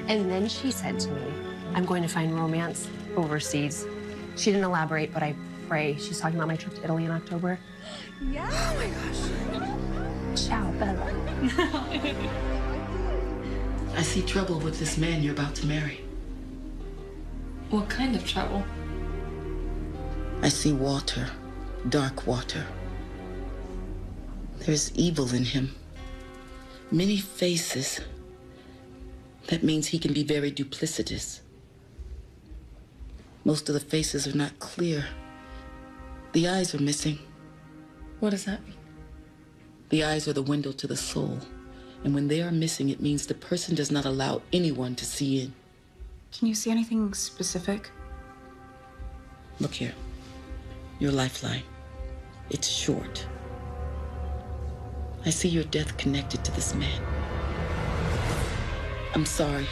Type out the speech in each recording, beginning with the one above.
And then she said to me, I'm going to find romance overseas. She didn't elaborate, but I pray she's talking about my trip to Italy in October. Yeah. Oh my gosh. Ciao, Bella. I see trouble with this man you're about to marry. What kind of trouble? I see water, dark water. There's evil in him. Many faces. That means he can be very duplicitous. Most of the faces are not clear. The eyes are missing. What does that mean? The eyes are the window to the soul. And when they are missing, it means the person does not allow anyone to see in. Can you see anything specific? Look here. Your lifeline. It's short. I see your death connected to this man. I'm sorry.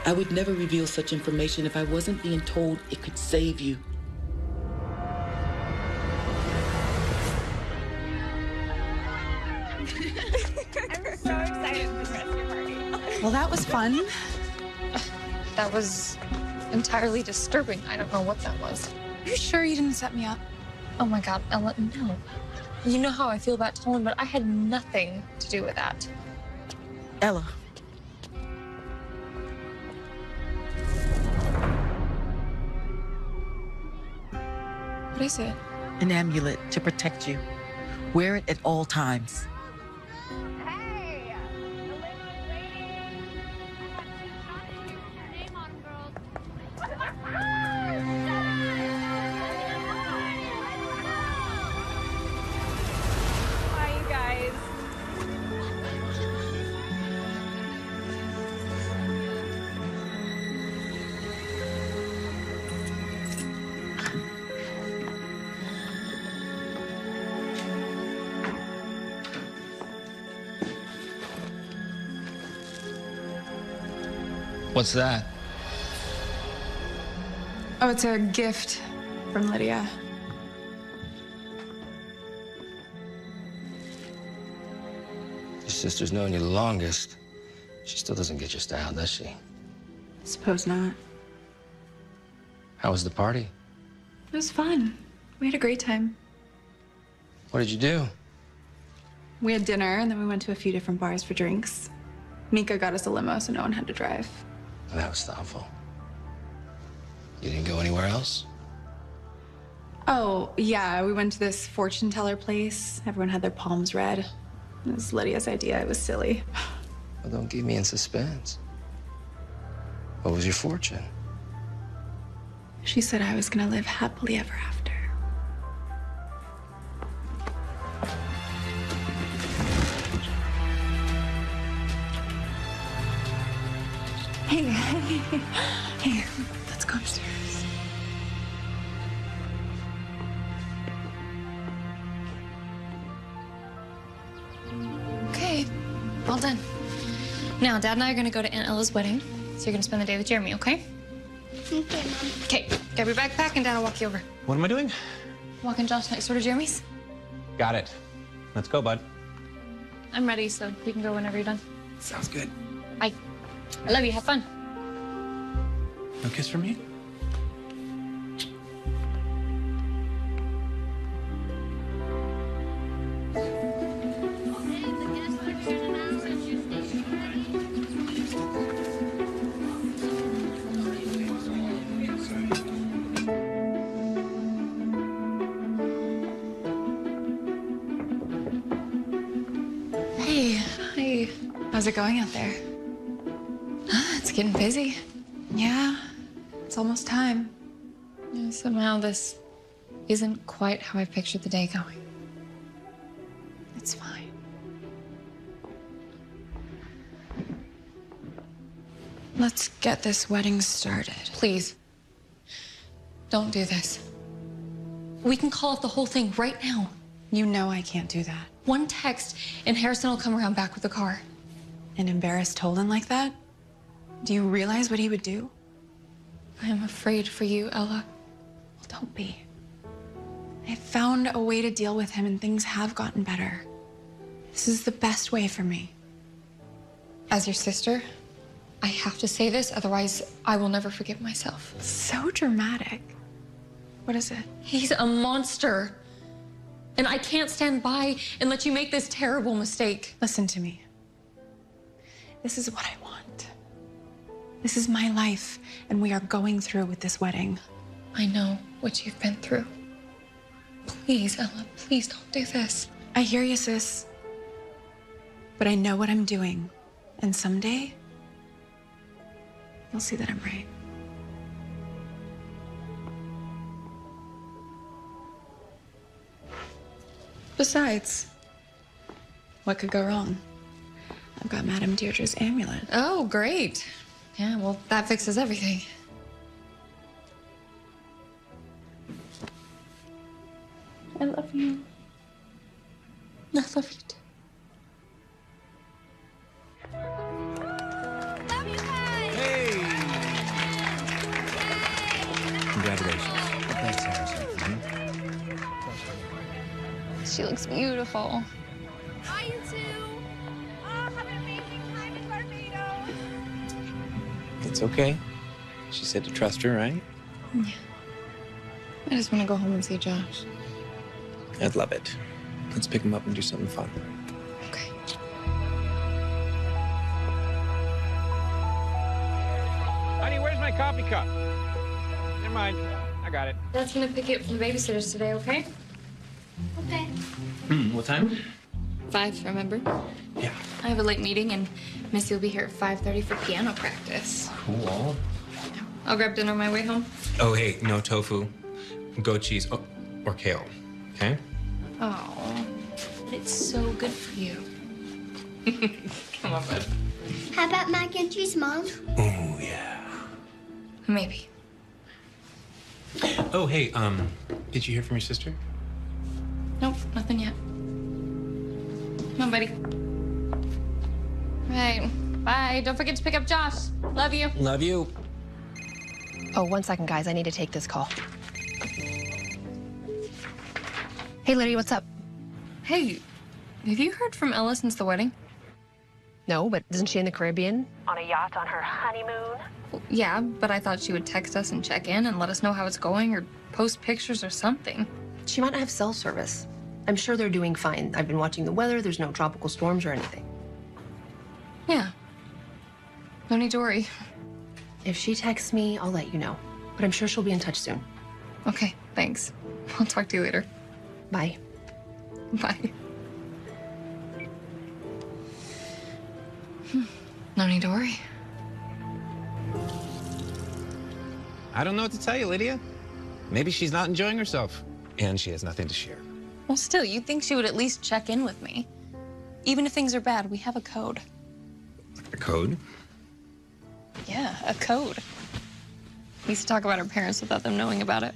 I would never reveal such information if I wasn't being told it could save you. I'm so excited for the rest of your party. Well, that was fun. That was entirely disturbing. I don't know what that was. Are you sure you didn't set me up? Oh my God, Ella, no. You know how I feel about Tolan, but I had nothing to do with that. Ella. What is it? An amulet to protect you. Wear it at all times. Hey, the limo's waiting. Your name on 'em, girls. Hi, you guys. What's that? Oh, it's a gift from Lydia. Your sister's known you the longest. She still doesn't get your style, does she? Suppose not. How was the party? It was fun. We had a great time. What did you do? We had dinner, and then we went to a few different bars for drinks. Mika got us a limo, so no one had to drive. That was thoughtful. You didn't go anywhere else? Oh, yeah, we went to this fortune teller place. Everyone had their palms read. It was Lydia's idea. It was silly. Well, don't keep me in suspense. What was your fortune? She said I was gonna live happily ever after. Hey, hey, let's go upstairs. Okay, all done. Now, Dad and I are gonna go to Aunt Ella's wedding, so you're gonna spend the day with Jeremy, okay? Okay, Mom. Okay, grab your backpack and Dad will walk you over. What am I doing? Walking Josh next door to Jeremy's. Got it. Let's go, bud. I'm ready, so we can go whenever you're done. Sounds good. Bye. I love you. Have fun. No kiss from me? Hey, Hi. how's it going out there? It's getting busy. Yeah, it's almost time. Yeah, somehow this isn't quite how I pictured the day going. It's fine. Let's get this wedding started. Please, don't do this. We can call off the whole thing right now. You know I can't do that. One text, and Harrison will come around back with the car. And embarrass Tolan like that? Do you realize what he would do? I am afraid for you, Ella. Well, don't be. I found a way to deal with him, and things have gotten better. This is the best way for me. As your sister, I have to say this, otherwise I will never forgive myself. So dramatic. What is it? He's a monster. And I can't stand by and let you make this terrible mistake. Listen to me. This is what I want. This is my life, and we are going through with this wedding. I know what you've been through. Please, Ella, please don't do this. I hear you, sis. But I know what I'm doing. And someday, you'll see that I'm right. Besides, what could go wrong? I've got Madame Deirdre's amulet. Oh, great. Yeah, well, that fixes everything. I love you. I love you too. Love you guys. Hey! Congratulations. Thanks, Harrison. She looks beautiful. Bye, you two. Oh, have an amazing time in Barbados. It's okay. She said to trust her, right? I just want to go home and see Josh. I'd love it. Let's pick him up and do something fun. Okay. Honey, where's my coffee cup? Never mind. I got it. Dad's gonna pick it from the babysitters today, okay? Okay. What time? 5, remember? Yeah. I have a late meeting, and Missy will be here at 5:30 for piano practice. Cool. I'll grab dinner on my way home. Oh, hey, no tofu, goat cheese, or kale, okay? Oh, but it's so good for you. Come on, bud. How about mac and cheese, Mom? Oh, yeah. Maybe. Oh, hey, did you hear from your sister? Nope, nothing yet. Come on, buddy. All right, bye. Don't forget to pick up Josh. Love you. Love you. Oh, 1 second, guys. I need to take this call. Hey, Lydia, what's up? Hey, have you heard from Ella since the wedding? No, but isn't she in the Caribbean? On a yacht on her honeymoon? Well, yeah, but I thought she would text us and check in and let us know how it's going or post pictures or something. She might not have cell service. I'm sure they're doing fine. I've been watching the weather. There's no tropical storms or anything. Yeah. No need to worry. If she texts me, I'll let you know. But I'm sure she'll be in touch soon. Okay, thanks. I'll talk to you later. Bye. Bye. No need to worry. I don't know what to tell you, Lydia. Maybe she's not enjoying herself, and she has nothing to share. Well, still, you'd think she would at least check in with me. Even if things are bad, we have a code. A code? Yeah, a code. We used to talk about our parents without them knowing about it.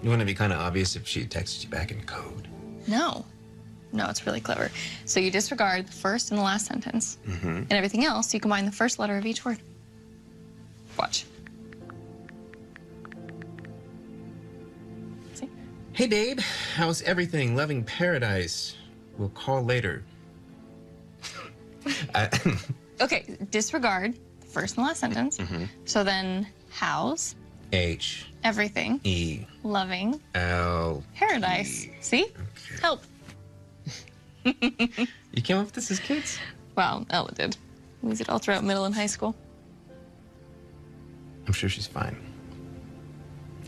Wouldn't it be kind of obvious if she texted you back in code? No. No, it's really clever. So you disregard the first and the last sentence. And everything else, you combine the first letter of each word. Watch. See? Hey, babe. How's everything? Loving paradise. We'll call later. Okay, disregard the first and last sentence. So then, how's H. everything E. loving L. paradise? See? Help. You came up with this as kids? Well, Ella did. We used it all throughout middle and high school. I'm sure she's fine.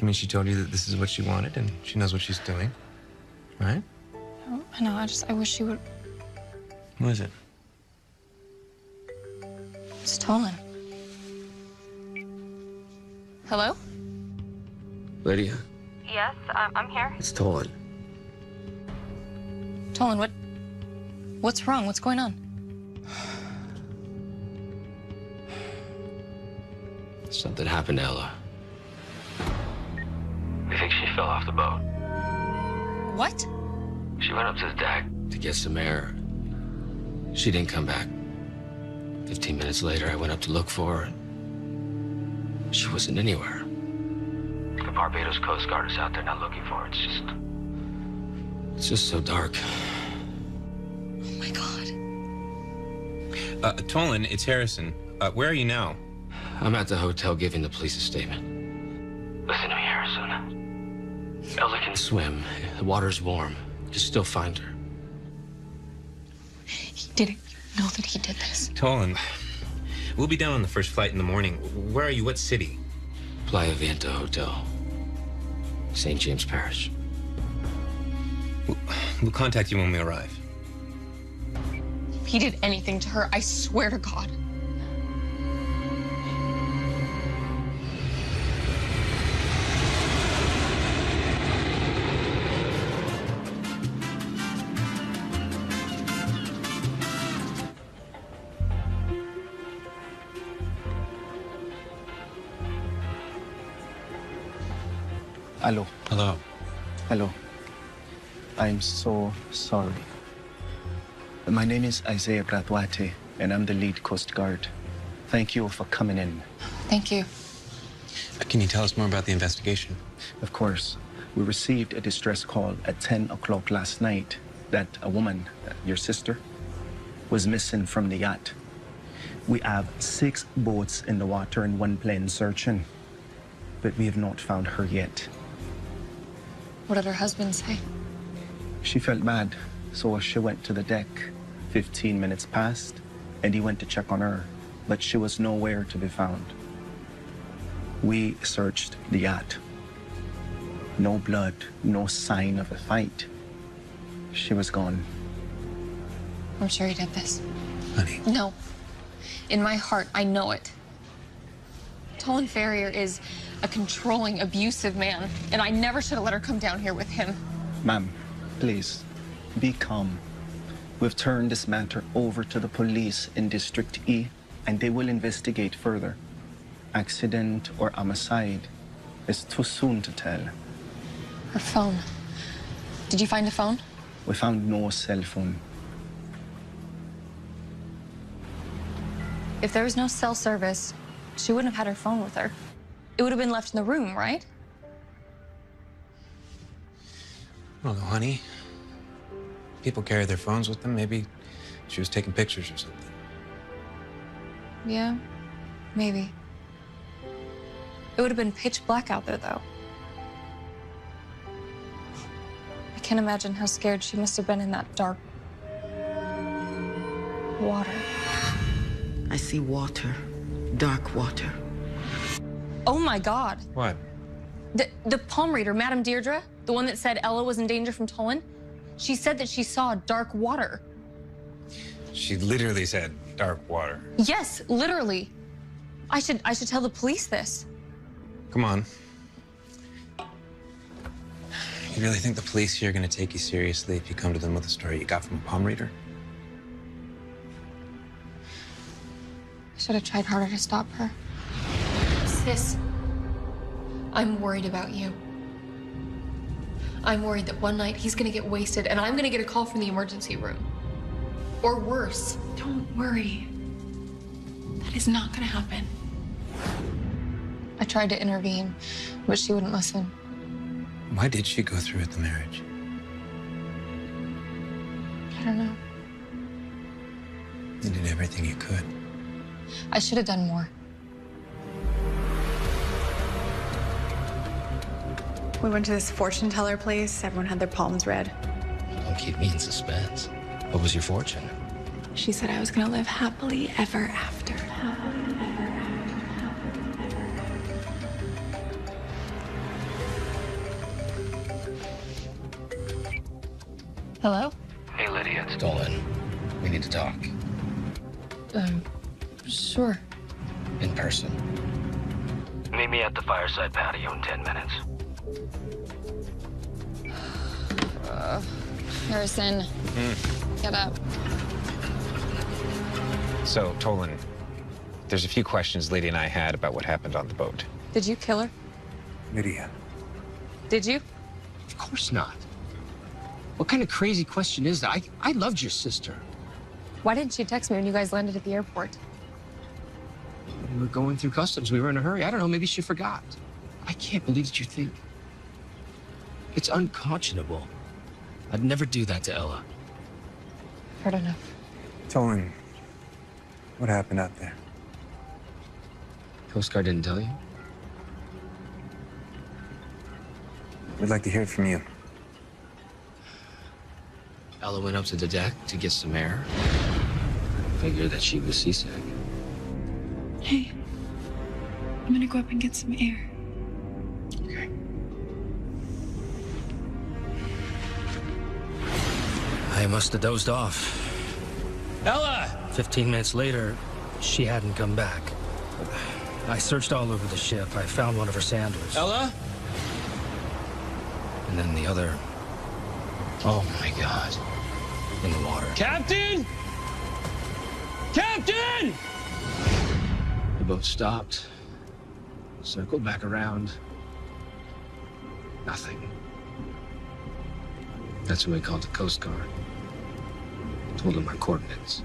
I mean, she told you that this is what she wanted, and she knows what she's doing, right? Oh, I know, I wish she would. What is it? It's Tolan. Hello? Lydia, Yes, I'm here. it's Tolan. Tolan, what's wrong? What's going on? Something happened to Ella. We think she fell off the boat. What? She went up to the deck to get some air. She didn't come back. 15 minutes later, I went up to look for her. She wasn't anywhere. The Barbados Coast Guard is out there not looking for her. It's just so dark. Oh my God. Tolan, it's Harrison. Where are you now? I'm at the hotel giving the police a statement. Listen to me, Harrison. Ella can swim. The water's warm. You can still find her. He didn't know that he did this. Tolan, we'll be down on the first flight in the morning. Where are you? What city? Playa Venta Hotel. St. James Parish. We'll contact you when we arrive. If he did anything to her, I swear to God. Hello. Hello. Hello. I'm so sorry. My name is Isaiah Brathwaite, and I'm the lead Coast Guard. Thank you for coming in. Thank you. Can you tell us more about the investigation? Of course, we received a distress call at 10 o'clock last night that a woman, your sister, was missing from the yacht. We have 6 boats in the water and 1 plane searching, but we have not found her yet. What did her husband say? She felt bad, so she went to the deck. 15 minutes passed, and he went to check on her, but she was nowhere to be found. We searched the yacht. No blood, no sign of a fight. She was gone. I'm sure he did this. Honey. No. In my heart, I know it. Tolan Ferrier is a controlling, abusive man, and I never should have let her come down here with him. Ma'am, please, be calm. We've turned this matter over to the police in District E, and they will investigate further. Accident or homicide is too soon to tell. Her phone. Did you find a phone? We found no cell phone. If there was no cell service, she wouldn't have had her phone with her. It would have been left in the room, right? I don't know, honey. People carry their phones with them. Maybe she was taking pictures or something. Yeah, maybe. It would have been pitch black out there, though. I can't imagine how scared she must have been in that dark water. I see water, dark water. Oh my God. What? The palm reader, Madame Deirdre, the one that said Ella was in danger from Tolan, she said that she saw dark water. She literally said dark water. Yes, literally. I should tell the police this. Come on. You really think the police here are going to take you seriously if you come to them with a story you got from a palm reader? I should have tried harder to stop her. Sis, I'm worried about you. I'm worried that one night he's gonna get wasted and I'm gonna get a call from the emergency room. Or worse. Don't worry. That is not gonna happen. I tried to intervene, but she wouldn't listen. Why did she go through with the marriage? I don't know. You did everything you could. I should have done more. We went to this fortune teller place. Everyone had their palms read. Don't keep me in suspense. What was your fortune? She said I was gonna live happily ever after. Hello? Hey, Lydia, it's Dolan. We need to talk. Sure. In person. Meet me at the fireside patio in 10 minutes. Harrison, get up. So, Tolan, there's a few questions Lydia and I had about what happened on the boat. Did you kill her? Lydia. Did you? Of course not. What kind of crazy question is that? I loved your sister. Why didn't she text me when you guys landed at the airport? We were going through customs. We were in a hurry. I don't know. Maybe she forgot. I can't believe that you think. It's unconscionable. I'd never do that to Ella. Heard enough. Tolan, what happened out there? Coast Guard didn't tell you? We'd like to hear it from you. Ella went up to the deck to get some air. Figured that she was seasick. Hey, I'm gonna go up and get some air. Okay. I must have dozed off. Ella! 15 minutes later, she hadn't come back. I searched all over the ship. I found one of her sandals. Ella? And then the other. Oh my God. In the water. Captain! Captain! The boat stopped, circled back around. Nothing. That's when we called the Coast Guard. Told them our coordinates.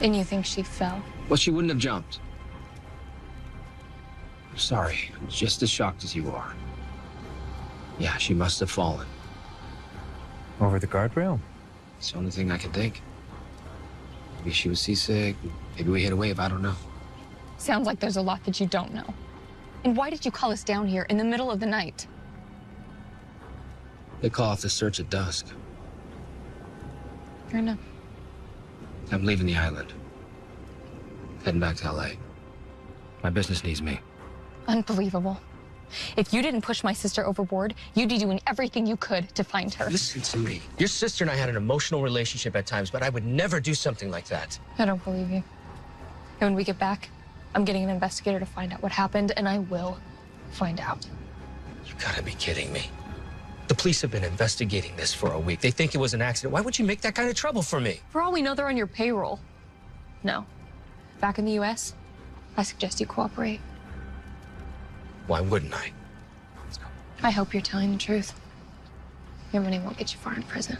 And you think she fell? Well, she wouldn't have jumped. I'm sorry. I'm just as shocked as you are. Yeah, she must have fallen. Over the guardrail? It's the only thing I can think. Maybe she was seasick. Maybe we hit a wave. I don't know. Sounds like there's a lot that you don't know. And why did you call us down here in the middle of the night? They call off the search at dusk. Fair enough. I'm leaving the island. Heading back to LA. My business needs me. Unbelievable. If you didn't push my sister overboard, you'd be doing everything you could to find her. Listen to me. Your sister and I had an emotional relationship at times, but I would never do something like that. I don't believe you. And when we get back, I'm getting an investigator to find out what happened, and I will find out. You gotta be kidding me. The police have been investigating this for a week. They think it was an accident. Why would you make that kind of trouble for me? For all we know, they're on your payroll. No. Back in the US, I suggest you cooperate. Why wouldn't I? I hope you're telling the truth. Your money won't get you far in prison.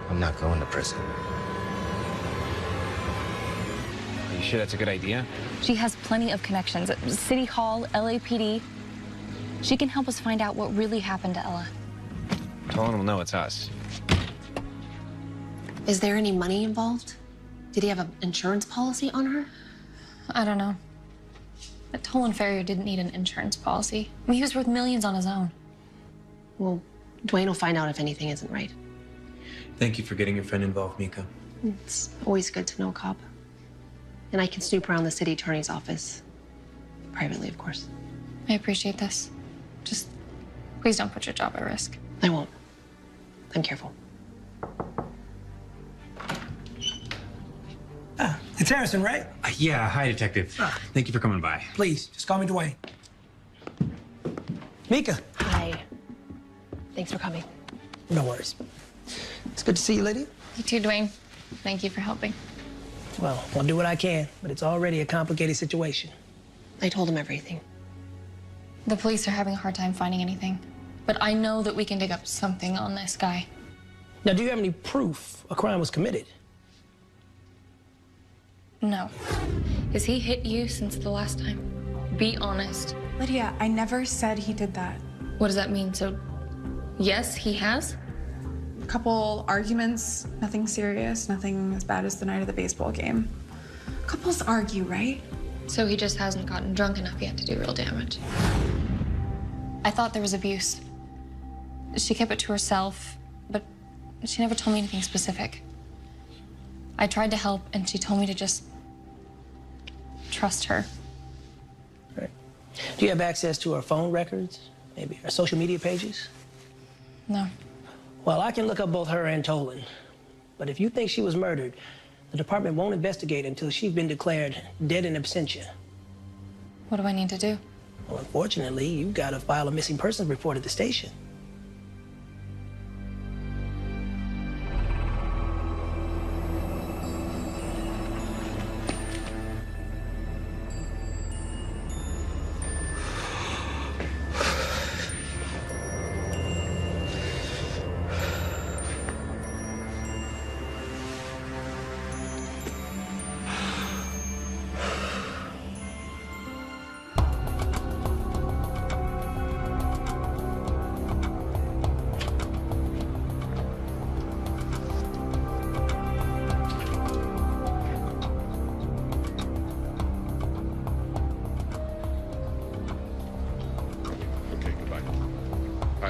I'm not going to prison. Are you sure that's a good idea? She has plenty of connections at City Hall, LAPD. She can help us find out what really happened to Ella. Tolan will know it's us. Is there any money involved? Did he have an insurance policy on her? I don't know. But Tolan Ferrier didn't need an insurance policy. I mean, he was worth millions on his own. Well, Dwayne will find out if anything isn't right. Thank you for getting your friend involved, Mika. It's always good to know a cop. And I can snoop around the city attorney's office. Privately, of course. I appreciate this. Just please don't put your job at risk. I won't. I'm careful. It's Harrison, right? Yeah, hi, Detective. Thank you for coming by. Please, just call me Dwayne. Mika. Hi. Thanks for coming. No worries. It's good to see you, lady. You too, Dwayne. Thank you for helping. Well, I'll do what I can, but it's already a complicated situation. I told him everything. The police are having a hard time finding anything. But I know that we can dig up something on this guy. Now, do you have any proof a crime was committed? No. Has he hit you since the last time? Be honest. Lydia, I never said he did that. What does that mean? So, yes, he has? A couple arguments, nothing serious, nothing as bad as the night of the baseball game. Couples argue, right? So he just hasn't gotten drunk enough yet to do real damage. I thought there was abuse. She kept it to herself, but she never told me anything specific. I tried to help, and she told me to just trust her. Right. Do you have access to her phone records? Maybe her social media pages? No. Well, I can look up both her and Tolan. But if you think she was murdered, the department won't investigate until she's been declared dead in absentia. What do I need to do? Well, unfortunately, you've got to file a missing persons report at the station.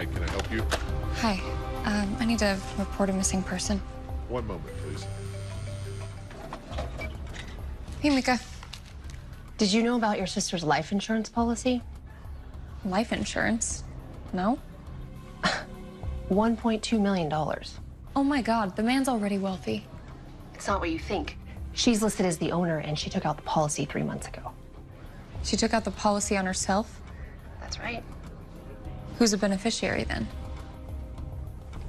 Hi, can I help you? Hi. I need to report a missing person. One moment, please. Hey, Mika. Did you know about your sister's life insurance policy? Life insurance? No? $1.2 million. Oh my God, the man's already wealthy. It's not what you think. She's listed as the owner, and she took out the policy 3 months ago. She took out the policy on herself? That's right. Who's a beneficiary then?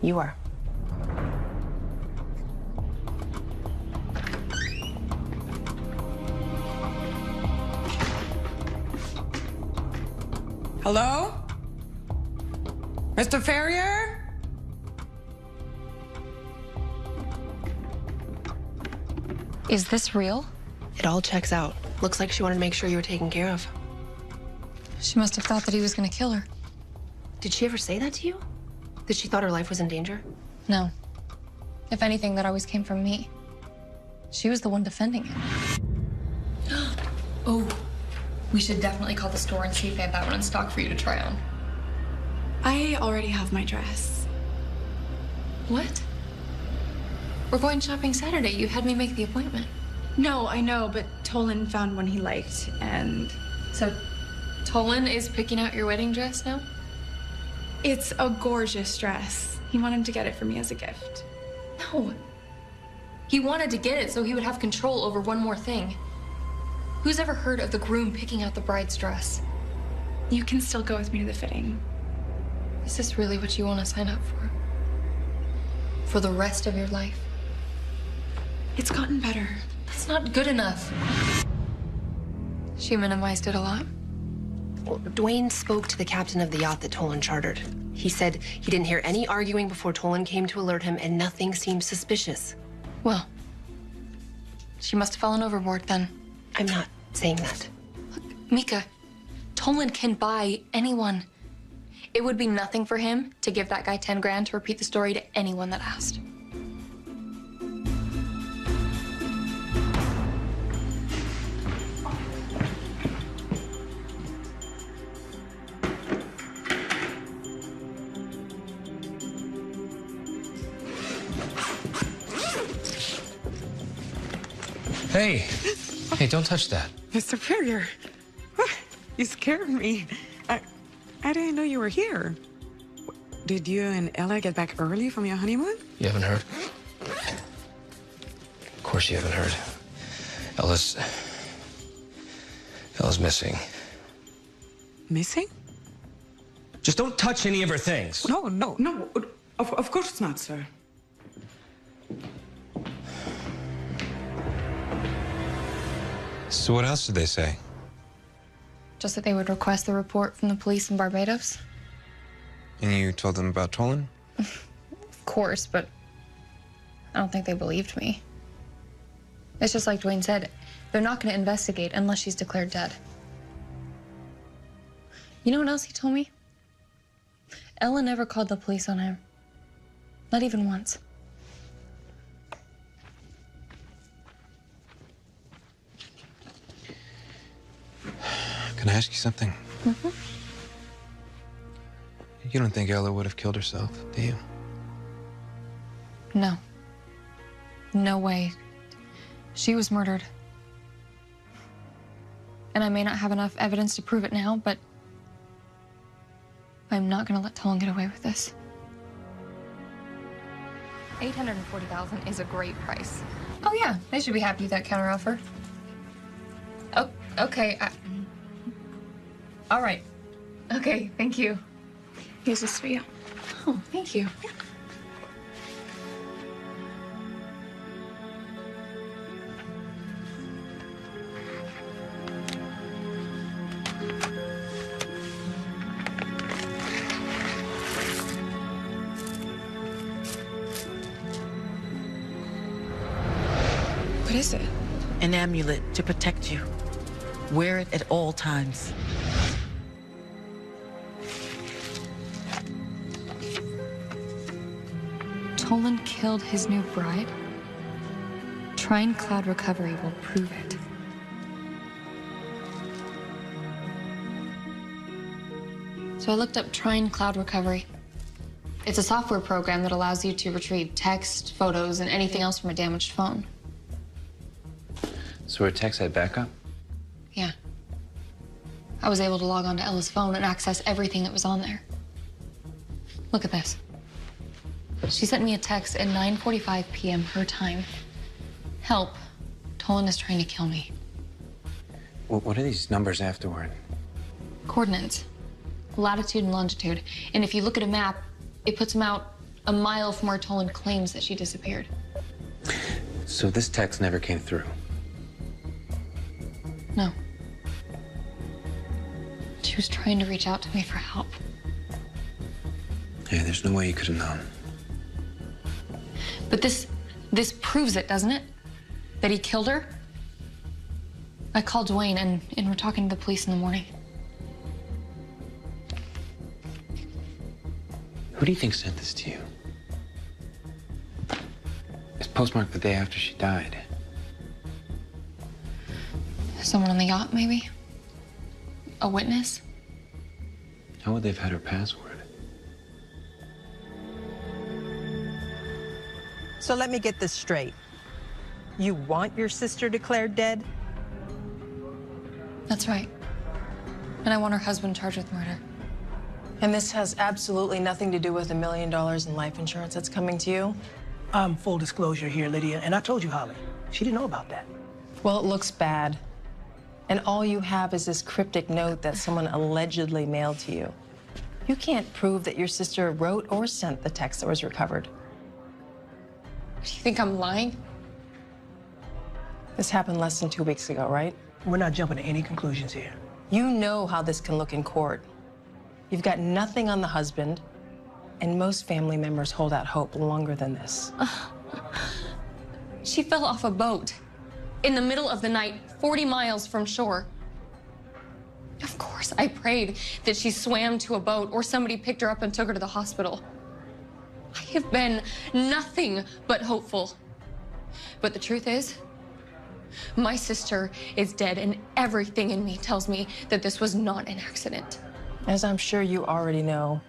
You are. Hello? Mr. Ferrier? Is this real? It all checks out. Looks like she wanted to make sure you were taken care of. She must have thought that he was gonna kill her. Did she ever say that to you? That she thought her life was in danger? No. If anything, that always came from me. She was the one defending him. Oh, we should definitely call the store and see if they have that one in stock for you to try on. I already have my dress. What? We're going shopping Saturday. You had me make the appointment. No, I know, but Tolan found one he liked, and... So, Tolan is picking out your wedding dress now? It's a gorgeous dress. He wanted to get it for me as a gift. No. He wanted to get it so he would have control over one more thing. Who's ever heard of the groom picking out the bride's dress? You can still go with me to the fitting. Is this really what you want to sign up for? For the rest of your life? It's gotten better. That's not good enough. She minimized it a lot. Well, Dwayne spoke to the captain of the yacht that Tolan chartered. He said he didn't hear any arguing before Tolan came to alert him, and nothing seemed suspicious. Well, she must have fallen overboard then. I'm not saying that. Look, Mika, Tolan can buy anyone. It would be nothing for him to give that guy 10 grand to repeat the story to anyone that asked. Hey. Hey, don't touch that. Mr. Ferrier. You scared me. I didn't know you were here. Did you and Ella get back early from your honeymoon? You haven't heard? Of course you haven't heard. Ella's missing. Missing? Just don't touch any of her things. No. Of course not, sir. So what else did they say? Just that they would request the report from the police in Barbados? And you told them about Tolan? Of course, but I don't think they believed me. It's just like Dwayne said, they're not going to investigate unless she's declared dead. You know what else he told me? Ella never called the police on him. Not even once. Can I ask you something? Mm-hmm. You don't think Ella would have killed herself, do you? No. No way. She was murdered. And I may not have enough evidence to prove it now, but I'm not gonna let Tolan get away with this. $840,000 is a great price. Oh yeah, they should be happy with that counteroffer. Oh, okay. All right. Okay, thank you. Here's this for you. Oh, thank you. What is it? An amulet to protect you. Wear it at all times. Tolan killed his new bride? Trine Cloud Recovery will prove it. So I looked up Trine Cloud Recovery. It's a software program that allows you to retrieve text, photos, and anything else from a damaged phone. So her text had backup? Yeah. I was able to log onto Ella's phone and access everything that was on there. Look at this. She sent me a text at 9:45 p.m. her time. Help. Tolan is trying to kill me. What are these numbers afterward? Coordinates. Latitude and longitude. And if you look at a map, it puts them out a mile from where Tolan claims that she disappeared. So this text never came through? No. She was trying to reach out to me for help. Yeah, there's no way you could have known. But this proves it, doesn't it? That he killed her? I called Dwayne and we're talking to the police in the morning. Who do you think sent this to you? It's postmarked the day after she died. Someone on the yacht, maybe? A witness? How would they have had her password? So let me get this straight. You want your sister declared dead? That's right. And I want her husband charged with murder. And this has absolutely nothing to do with $1 million in life insurance that's coming to you? Full disclosure here, Lydia, and I told you, Holly. She didn't know about that. Well, it looks bad. And all you have is this cryptic note that someone allegedly mailed to you. You can't prove that your sister wrote or sent the text that was recovered. Do you think I'm lying? This happened less than 2 weeks ago, right? We're not jumping to any conclusions here. You know how this can look in court. You've got nothing on the husband, and most family members hold out hope longer than this. She fell off a boat in the middle of the night, 40 miles from shore. Of course, I prayed that she swam to a boat or somebody picked her up and took her to the hospital. I have been nothing but hopeful. But the truth is, my sister is dead, and everything in me tells me that this was not an accident. As I'm sure you already know,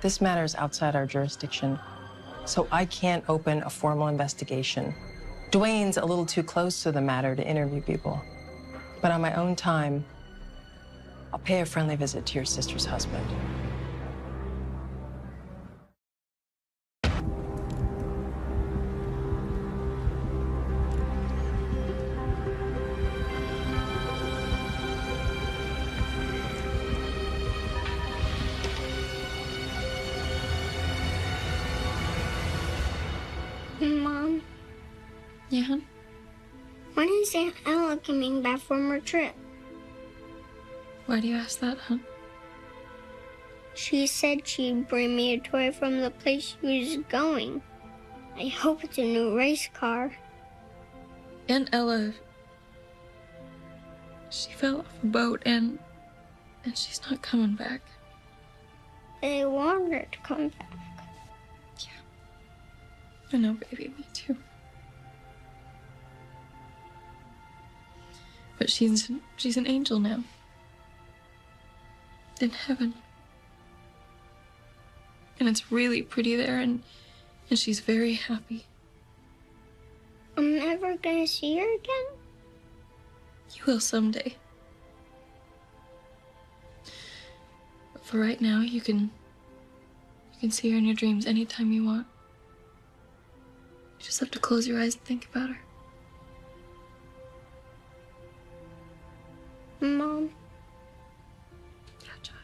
this matter is outside our jurisdiction, so I can't open a formal investigation. Dwayne's a little too close to the matter to interview people. But on my own time, I'll pay a friendly visit to your sister's husband. Mom? Yeah? When is Aunt Ella coming back from her trip? Why do you ask that, huh? She said she'd bring me a toy from the place she was going. I hope it's a new race car. Aunt Ella, she fell off a boat and she's not coming back. They want her to come back. I know, baby, me too. But she's an angel now. In heaven. And it's really pretty there, and she's very happy. I'm never gonna see her again? You will someday. But for right now, you can see her in your dreams anytime you want. You just have to close your eyes and think about her. Mom? Yeah, Josh.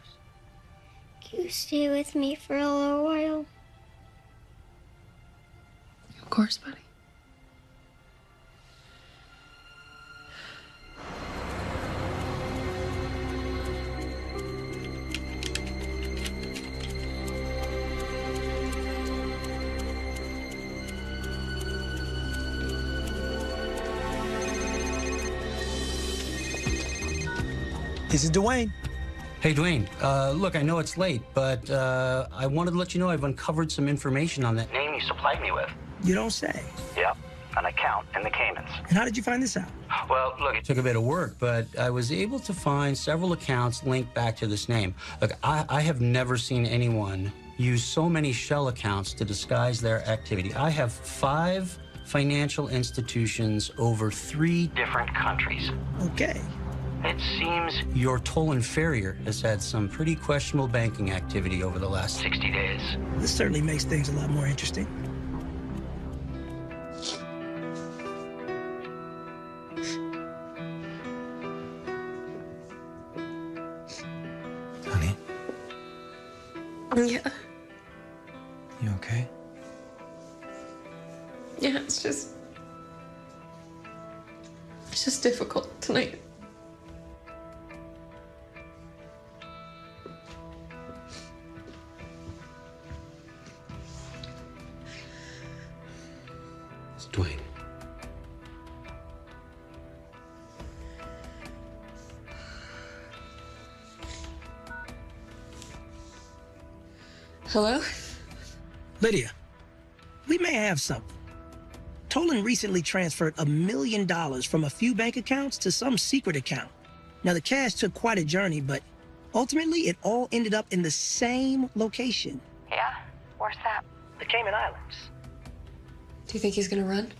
Can you stay with me for a little while? Of course, buddy. This is Dwayne. Hey, Dwayne. Look, I know it's late, but I wanted to let you know I've uncovered some information on that name you supplied me with. You don't say. Yep, an account in the Caymans. And how did you find this out? Well, look, it took a bit of work, but I was able to find several accounts linked back to this name. Look, I have never seen anyone use so many shell accounts to disguise their activity. I have 5 financial institutions over 3 Different countries. Okay. It seems Your Tolan Farrier has had some pretty questionable banking activity over the last 60 days. This certainly makes things a lot more interesting. Honey, Yeah. you okay? Yeah, it's just difficult tonight. It's Dwayne. Hello? Lydia, we may have something. Tolan recently transferred $1 million from a few bank accounts to some secret account. Now, the cash took quite a journey, but ultimately it all ended up in the same location. Yeah? Where's that? The Cayman Islands. Do you think he's gonna run?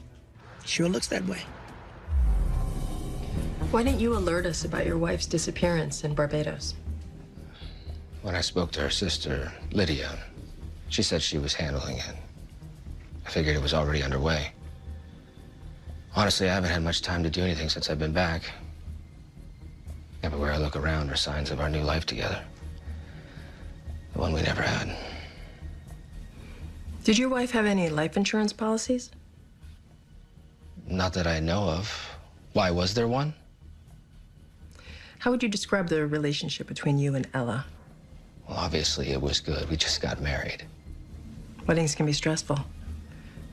Sure looks that way. Why didn't you alert us about your wife's disappearance in Barbados? When I spoke to her sister, Lydia, she said she was handling it. I figured it was already underway. Honestly, I haven't had much time to do anything since I've been back. Everywhere I look around are signs of our new life together. The one we never had. Did your wife have any life insurance policies? Not that I know of. Why, was there one? How would you describe the relationship between you and Ella? Well, obviously it was good. We just got married. Weddings can be stressful.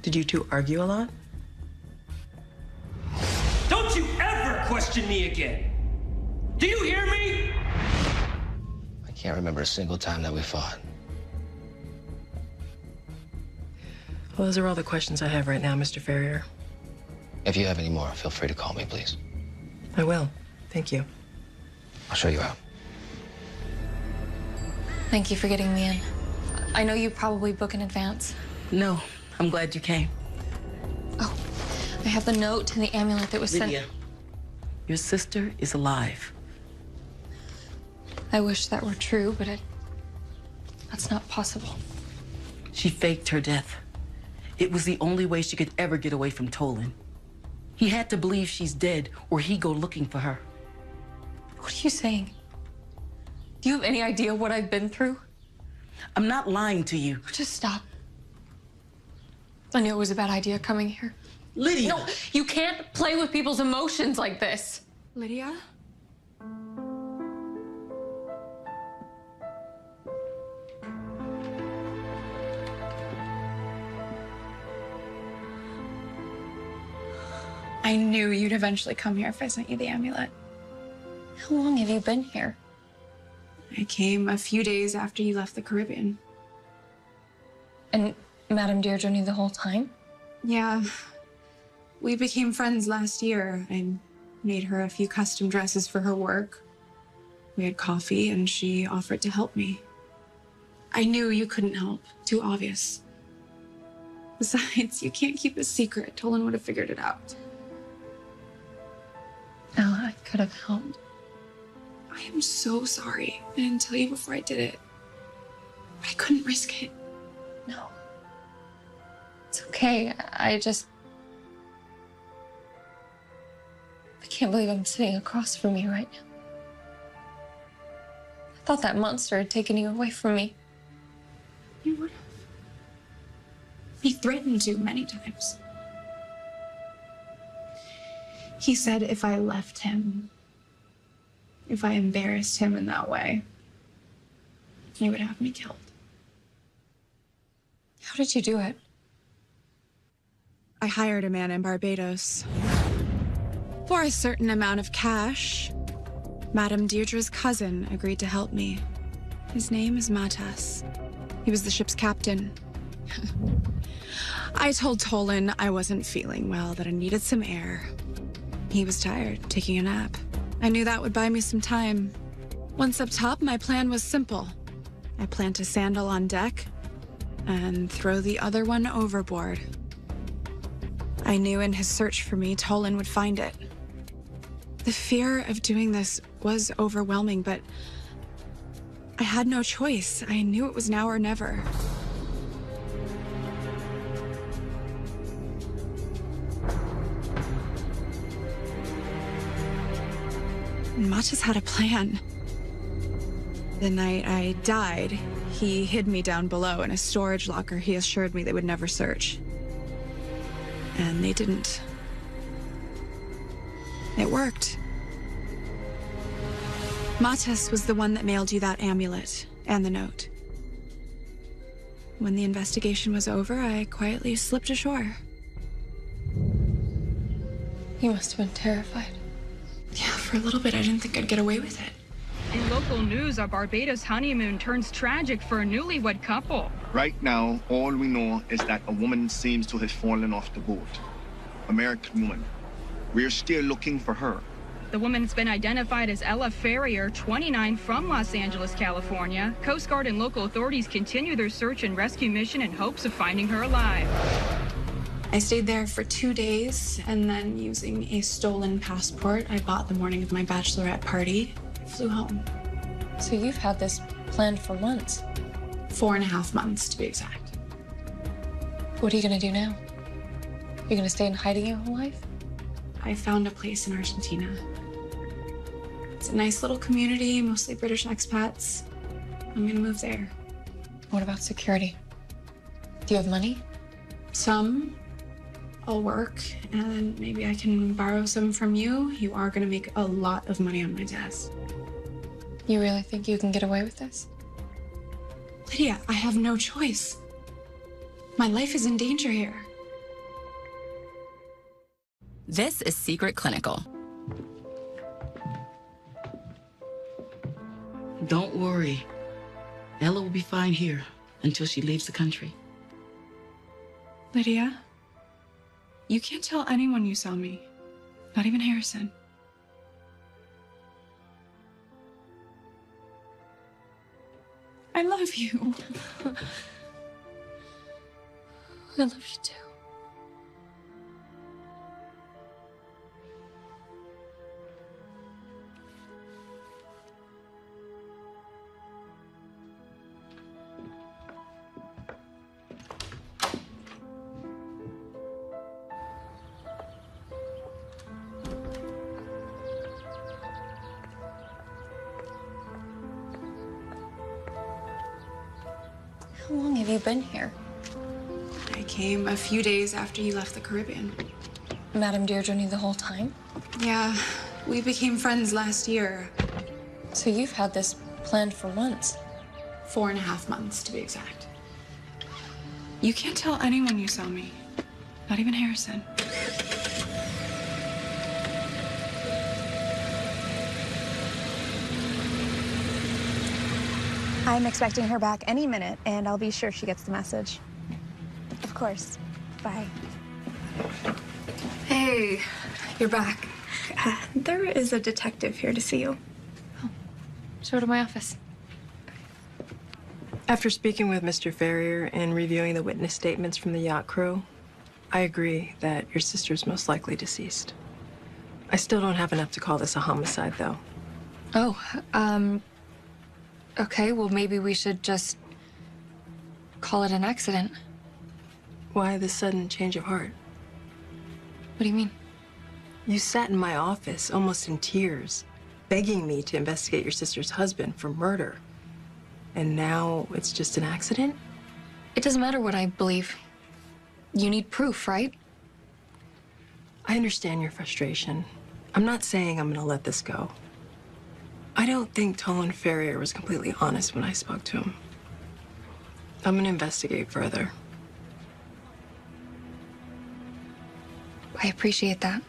Did you two argue a lot? Don't you ever question me again! Do you hear me? I can't remember a single time that we fought. Well, those are all the questions I have right now, Mr. Farrier. If you have any more, feel free to call me, please. I will. Thank you. I'll show you out. Thank you for getting me in. I know you probably book in advance. No, I'm glad you came. Oh, I have the note and the amulet that was Lydia, sent. your sister is alive. I wish that were true, but that's not possible. She faked her death. It was the only way she could ever get away from Tolan. He had to believe she's dead, or he'd go looking for her. What are you saying? Do you have any idea what I've been through? I'm not lying to you. Just stop. I knew it was a bad idea coming here. Lydia! No, you can't play with people's emotions like this. Lydia? I knew you'd eventually come here if I sent you the amulet. How long have you been here? I came a few days after you left the Caribbean. And Madame Deirdre knew the whole time? Yeah. We became friends last year. I made her a few custom dresses for her work. We had coffee and she offered to help me. I knew you couldn't help. Too obvious. Besides, you can't keep a secret. Tolan would have figured it out. Ella, I could have helped. I am so sorry. I didn't tell you before I did it. But I couldn't risk it. No. It's okay. I can't believe I'm sitting across from you right now. I thought that monster had taken you away from me. You would have. He threatened to many times. He said if I left him, if I embarrassed him in that way, he would have me killed. How did you do it? I hired a man in Barbados. For a certain amount of cash, Madame Deirdre's cousin agreed to help me. His name is Matas. He was the ship's captain. I told Tolan I wasn't feeling well, that I needed some air. He was tired, taking a nap. I knew that would buy me some time. Once up top, my plan was simple. I plant a sandal on deck and throw the other one overboard. I knew in his search for me, Tolan would find it. The fear of doing this was overwhelming, but I had no choice. I knew it was now or never. Matas had a plan. The night I died, he hid me down below in a storage locker he assured me they would never search. And they didn't. It worked. Matas was the one that mailed you that amulet and the note. When the investigation was over, I quietly slipped ashore. You must have been terrified. Yeah, for a little bit, I didn't think I'd get away with it. In local news, a Barbados honeymoon turns tragic for a newlywed couple. Right now, all we know is that a woman seems to have fallen off the boat. American woman. We're still looking for her. The woman's been identified as Ella Ferrier, 29, from Los Angeles, California. Coast Guard and local authorities continue their search and rescue mission in hopes of finding her alive. I stayed there for 2 days, and then using a stolen passport I bought the morning of my bachelorette party, I flew home. So you've had this planned for months? 4.5 months, to be exact. What are you gonna do now? You're gonna stay in hiding your whole life? I found a place in Argentina. It's a nice little community, mostly British expats. I'm gonna move there. What about security? Do you have money? Some. I'll work, and maybe I can borrow some from you. You are gonna make a lot of money on my desk. You really think you can get away with this? Lydia, I have no choice. My life is in danger here. This is Secret Clinical. Don't worry. Ella will be fine here until she leaves the country. Lydia, you can't tell anyone you saw me. Not even Harrison. I love you. I love you too. How long have you been here? I came a few days after you left the Caribbean. Madame Deirdre knew the whole time? Yeah, we became friends last year. So you've had this planned for months? 4.5 months, to be exact. You can't tell anyone you saw me. Not even Harrison. I'm expecting her back any minute, and I'll be sure she gets the message. Of course. Bye. Hey, you're back. There is a detective here to see you. Show her to my office. After speaking with Mr. Ferrier and reviewing the witness statements from the yacht crew, I agree that your sister's most likely deceased. I still don't have enough to call this a homicide, though. Oh, okay, well, maybe we should just call it an accident. Why this sudden change of heart? What do you mean? You sat in my office, almost in tears, begging me to investigate your sister's husband for murder. And now it's just an accident? It doesn't matter what I believe. You need proof, right? I understand your frustration. I'm not saying I'm gonna let this go. I don't think Tolan Ferrier was completely honest when I spoke to him. I'm gonna investigate further. I appreciate that.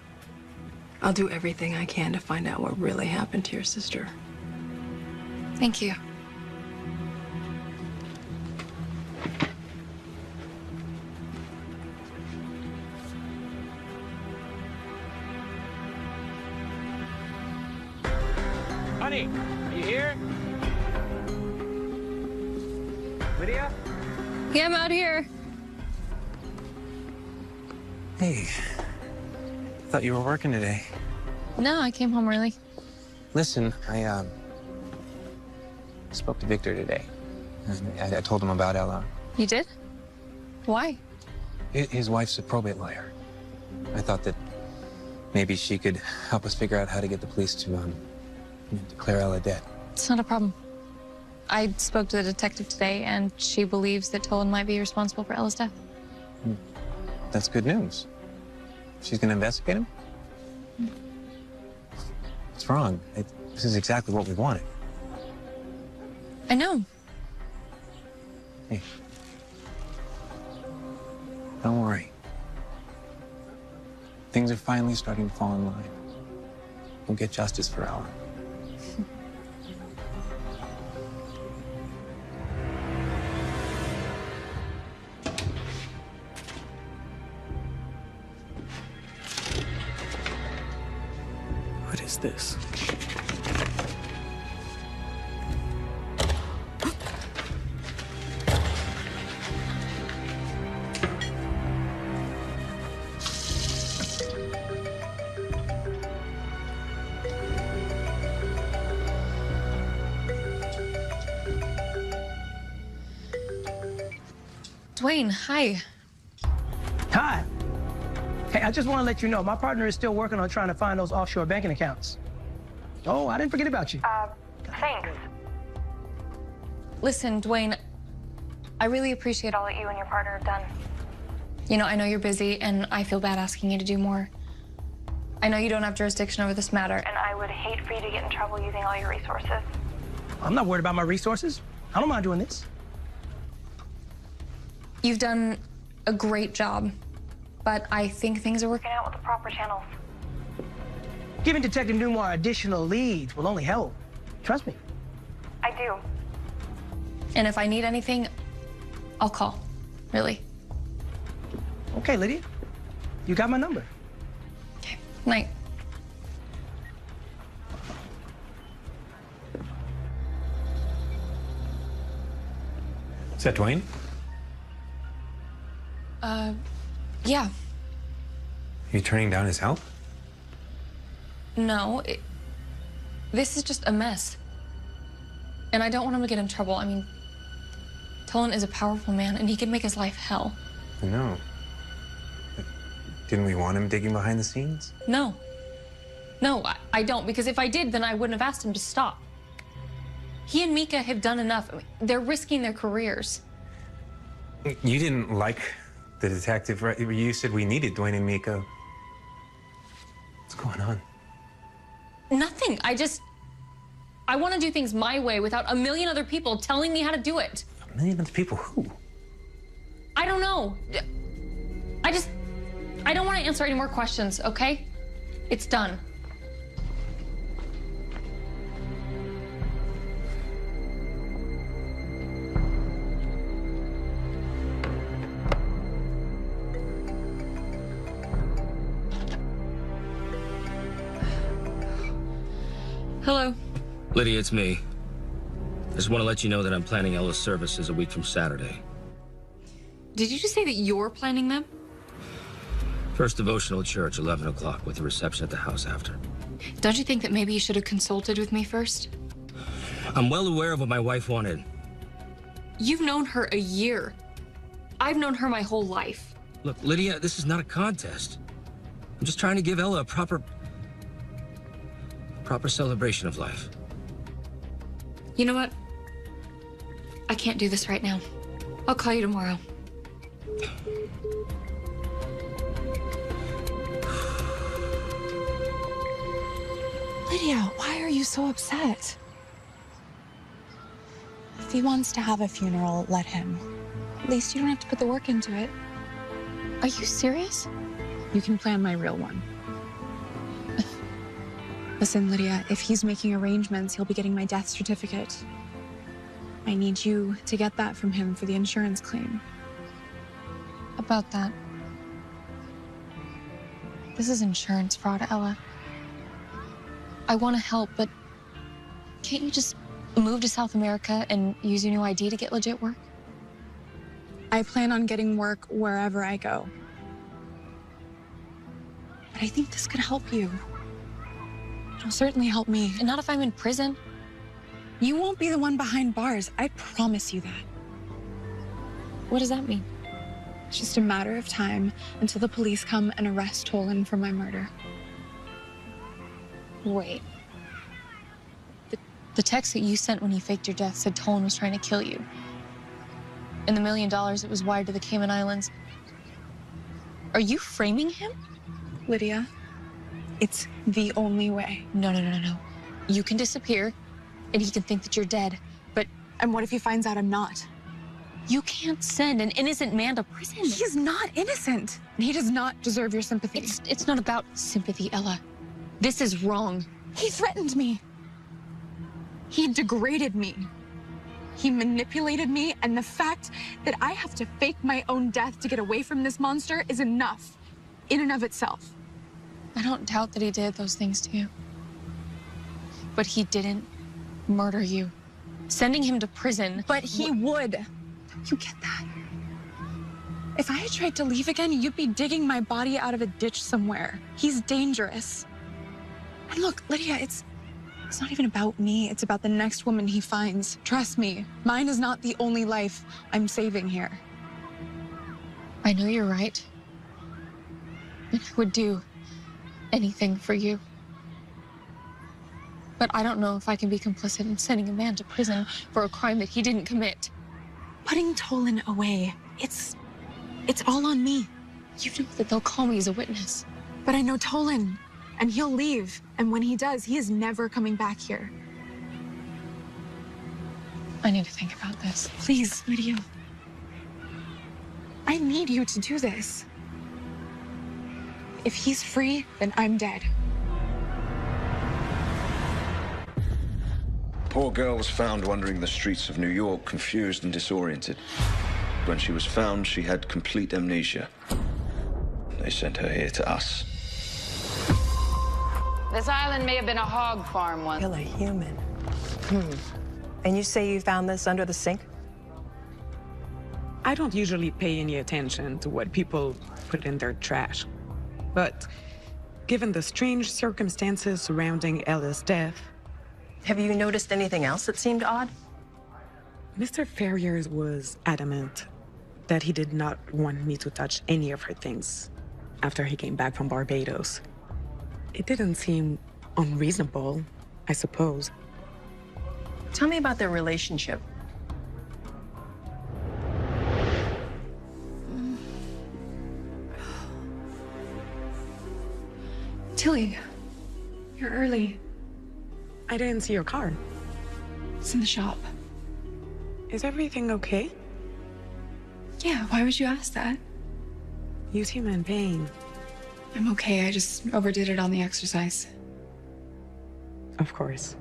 I'll do everything I can to find out what really happened to your sister. Thank you. Honey, are you here? Lydia? Yeah, I'm out here. Hey. Thought you were working today. No, I came home early. Listen, I spoke to Victor today. I told him about Ella. You did? Why? His wife's a probate lawyer. I thought that maybe she could help us figure out how to get the police to declare Ella dead. It's not a problem. I spoke to the detective today, and she believes that Tolan might be responsible for Ella's death. That's good news. She's gonna investigate him? What's wrong? This is exactly what we wanted. I know. Hey. Don't worry. Things are finally starting to fall in line. We'll get justice for Ella. What is this? Dwayne, hi. Hi. Hey, I just want to let you know, my partner is still working on trying to find those offshore banking accounts. Oh, I didn't forget about you. Thanks. Listen, Dwayne, I really appreciate all that you and your partner have done. You know, I know you're busy, and I feel bad asking you to do more. I know you don't have jurisdiction over this matter, and I would hate for you to get in trouble using all your resources. I'm not worried about my resources. I don't mind doing this. You've done a great job, but I think things are working out with the proper channels. Giving Detective Newmar additional leads will only help. Trust me. I do. And if I need anything, I'll call. Really. Okay, Lydia. You got my number. Okay. Night. Is that Dwayne? Yeah. You turning down his help? No, this is just a mess. And I don't want him to get in trouble. I mean, Tolan is a powerful man, and he can make his life hell. I know. But didn't we want him digging behind the scenes? No. No, I don't, because if I did, then I wouldn't have asked him to stop. He and Mika have done enough. I mean, they're risking their careers. You didn't like the detective, right? You said we needed Dwayne and Mika. What's going on? Nothing. I want to do things my way without a million other people telling me how to do it. A million other people? Who? I don't know. I don't want to answer any more questions, okay? It's done. Hello. Lydia, it's me. I just want to let you know that I'm planning Ella's services a week from Saturday. Did you just say that you're planning them? First devotional at church, 11 o'clock, with a reception at the house after. Don't you think that maybe you should have consulted with me first? I'm well aware of what my wife wanted. You've known her a year. I've known her my whole life. Look, Lydia, this is not a contest. I'm just trying to give Ella a proper celebration of life. You know what? I can't do this right now. I'll call you tomorrow. Lydia, why are you so upset? If he wants to have a funeral, let him. At least you don't have to put the work into it. Are you serious? You can plan my real one. Listen, Lydia, if he's making arrangements, he'll be getting my death certificate. I need you to get that from him for the insurance claim. About that. This is insurance fraud, Ella. I want to help, but can't you just move to South America and use your new ID to get legit work? I plan on getting work wherever I go. But I think this could help you. It'll certainly help me. And not if I'm in prison. You won't be the one behind bars. I promise you that. What does that mean? It's just a matter of time until the police come and arrest Tolan for my murder. Wait. The text that you sent when he faked your death said Tolan was trying to kill you. And the $1 million that was wired to the Cayman Islands. Are you framing him? Lydia, it's the only way. No. You can disappear, and he can think that you're dead, but... And what if he finds out I'm not? You can't send an innocent man to prison. He's not innocent. And he does not deserve your sympathy. It's not about sympathy, Ella. This is wrong. He threatened me. He degraded me. He manipulated me, and the fact that I have to fake my own death to get away from this monster is enough, in and of itself. I don't doubt that he did those things to you. But he didn't murder you. Sending him to prison... But he would. You get that? If I had tried to leave again, you'd be digging my body out of a ditch somewhere. He's dangerous. And look, Lydia, it's not even about me. It's about the next woman he finds. Trust me, mine is not the only life I'm saving here. I know you're right. And I would do anything for you. But I don't know if I can be complicit in sending a man to prison for a crime that he didn't commit. Putting Tolan away, it's all on me. You know that they'll call me as a witness. But I know Tolan, and he'll leave. And when he does, he is never coming back here. I need to think about this. Please, Lydia. I need you to do this. If he's free, then I'm dead. Poor girl was found wandering the streets of New York, confused and disoriented. When she was found, she had complete amnesia. They sent her here to us. This island may have been a hog farm once. Kill a human. And you say you found this under the sink? I don't usually pay any attention to what people put in their trash. But given the strange circumstances surrounding Ella's death... Have you noticed anything else that seemed odd? Mr. Ferrier was adamant that he did not want me to touch any of her things after he came back from Barbados. It didn't seem unreasonable, I suppose. Tell me about their relationship. Tilly, you're early. I didn't see your car. It's in the shop. Is everything okay? Yeah, why would you ask that? You seem in pain. I'm okay, I just overdid it on the exercise. Of course.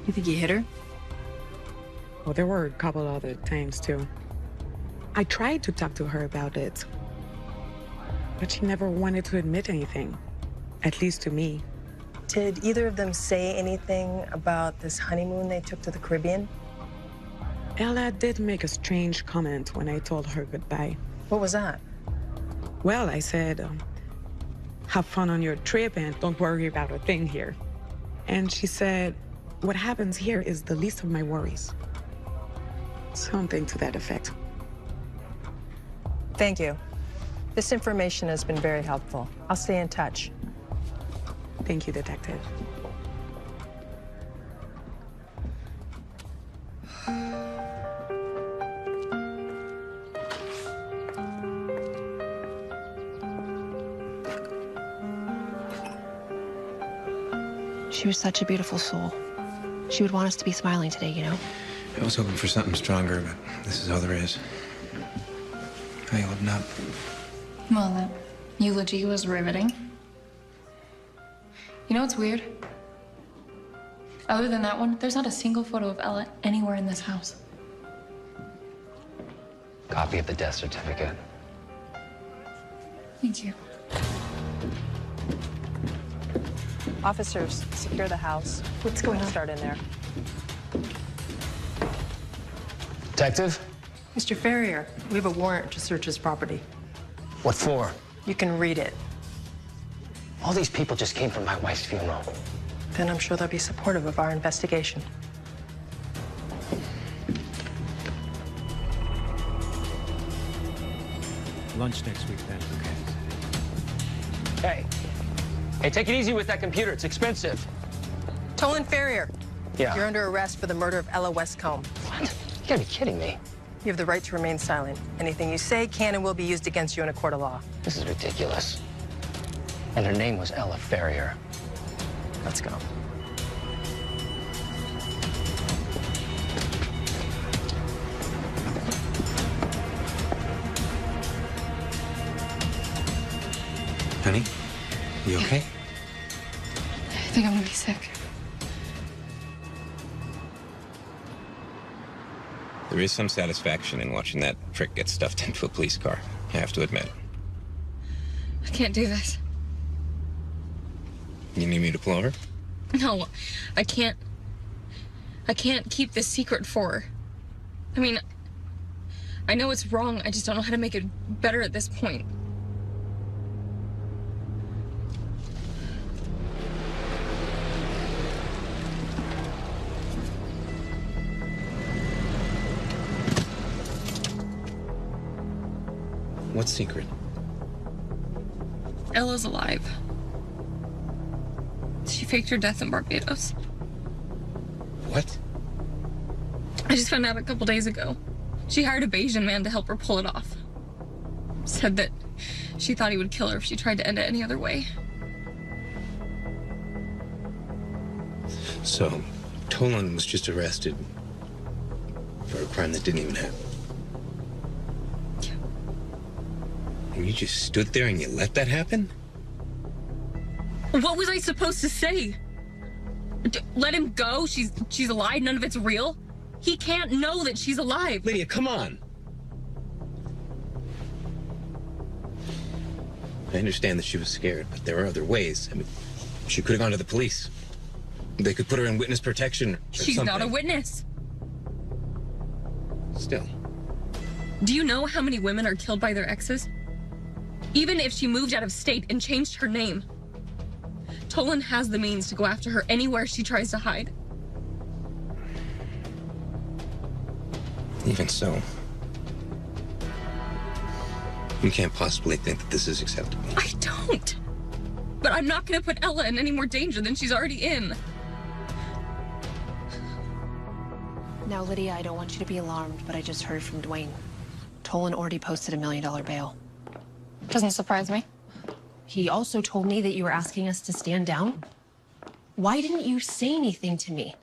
You think you hit her? Well, there were a couple other times, too. I tried to talk to her about it, but she never wanted to admit anything, at least to me. Did either of them say anything about this honeymoon they took to the Caribbean? Ella did make a strange comment when I told her goodbye. What was that? Well, I said, have fun on your trip and don't worry about a thing here. And she said, what happens here is the least of my worries. Something to that effect. Thank you. This information has been very helpful. I'll stay in touch. Thank you, Detective. She was such a beautiful soul. She would want us to be smiling today, you know? I was hoping for something stronger, but this is all there is. How you holding up? Well, that eulogy was riveting. You know what's weird? Other than that one, there's not a single photo of Ella anywhere in this house. Copy of the death certificate. Thank you. Officers, secure the house. What's going on? Start in there. Detective? Mr. Ferrier, we have a warrant to search his property. What for? You can read it. All these people just came from my wife's funeral. Then I'm sure they'll be supportive of our investigation. Lunch next week, then. Okay. Hey, take it easy with that computer. It's expensive. Tolan Ferrier. Yeah. You're under arrest for the murder of Ella Westcomb. What? You gotta be kidding me. You have the right to remain silent. Anything you say can and will be used against you in a court of law. This is ridiculous. And her name was Ella Ferrier. Let's go. Honey, you okay? I think I'm gonna be sick. There is some satisfaction in watching that prick get stuffed into a police car, I have to admit. I can't do this. You need me to pull over? No, I can't. I can't keep this secret for her. I mean, I know it's wrong. I just don't know how to make it better at this point. What secret? Ella's alive. She faked her death in Barbados. What? I just found out a couple days ago. She hired a Bayesian man to help her pull it off. Said that she thought he would kill her if she tried to end it any other way. So, Tolan was just arrested for a crime that didn't even happen. Yeah. And you just stood there and you let that happen? What was I supposed to say? Let him go? She's alive, none of it's real? He can't know that she's alive. Lydia, come on. I understand that she was scared, but there are other ways. I mean, she could have gone to the police. They could put her in witness protection or She's something. not a witness. Still. Do you know how many women are killed by their exes? Even if she moved out of state and changed her name, Tolan has the means to go after her anywhere she tries to hide. Even so, you can't possibly think that this is acceptable. I don't. But I'm not going to put Ella in any more danger than she's already in. Now, Lydia, I don't want you to be alarmed, but I just heard from Dwayne. Tolan already posted $1 million bail. Doesn't surprise me. He also told me that you were asking us to stand down. Why didn't you say anything to me?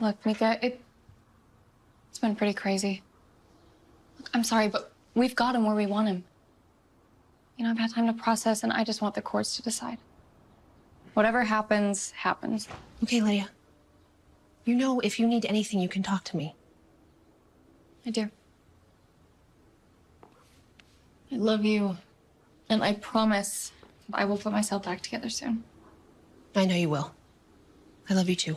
Look, Mika, it's been pretty crazy. Look, I'm sorry, but we've got him where we want him. You know, I've had time to process, and I just want the courts to decide. Whatever happens, happens. Okay, Lydia. You know, if you need anything, you can talk to me. I do. I love you, and I promise I will put myself back together soon. I know you will. I love you too.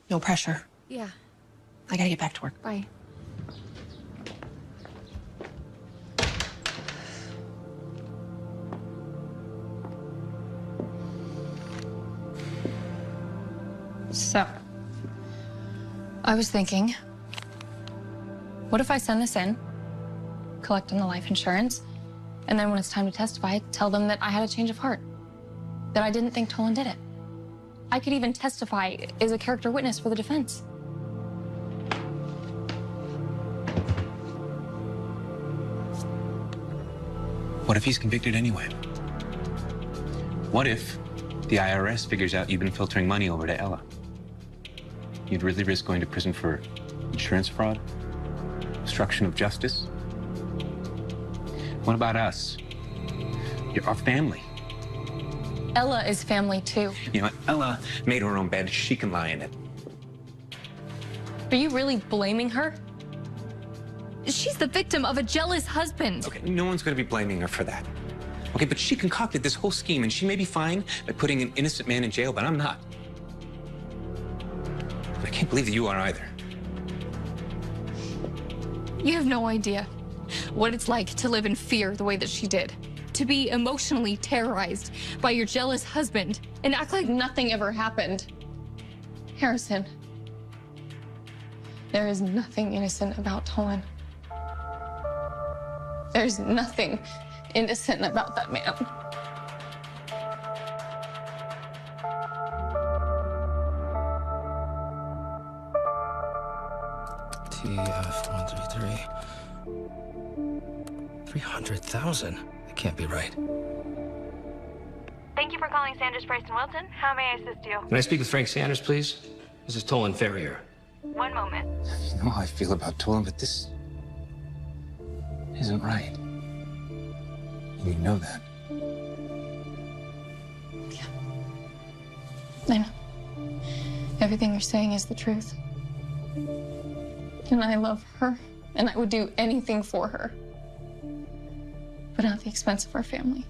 No pressure. Yeah. I gotta get back to work. Bye. So, I was thinking, what if I send this in, collect on the life insurance, and then when it's time to testify, tell them that I had a change of heart, that I didn't think Tolan did it. I could even testify as a character witness for the defense. What if he's convicted anyway? What if the IRS figures out you've been filtering money over to Ella? You'd really risk going to prison for insurance fraud? Obstruction of justice? What about us? You're our family. Ella is family too. You know what? Ella made her own bed. She can lie in it. Are you really blaming her? She's the victim of a jealous husband. Okay, no one's going to be blaming her for that. Okay, but she concocted this whole scheme, and she may be fine by putting an innocent man in jail, but I'm not. I can't believe that you are either. You have no idea what it's like to live in fear the way that she did. To be emotionally terrorized by your jealous husband and act like nothing ever happened. Harrison, there is nothing innocent about Tolan. There's nothing innocent about that man. TF-133. 300,000? That can't be right. Thank you for calling Sanders, Price & Wilton. How may I assist you? Can I speak with Frank Sanders, please? This is Tolan Ferrier. One moment. You know how I feel about Tolan, but this isn't right. And you know that. I know. Everything you're saying is the truth. And I love her, and I would do anything for her. But not at the expense of our family.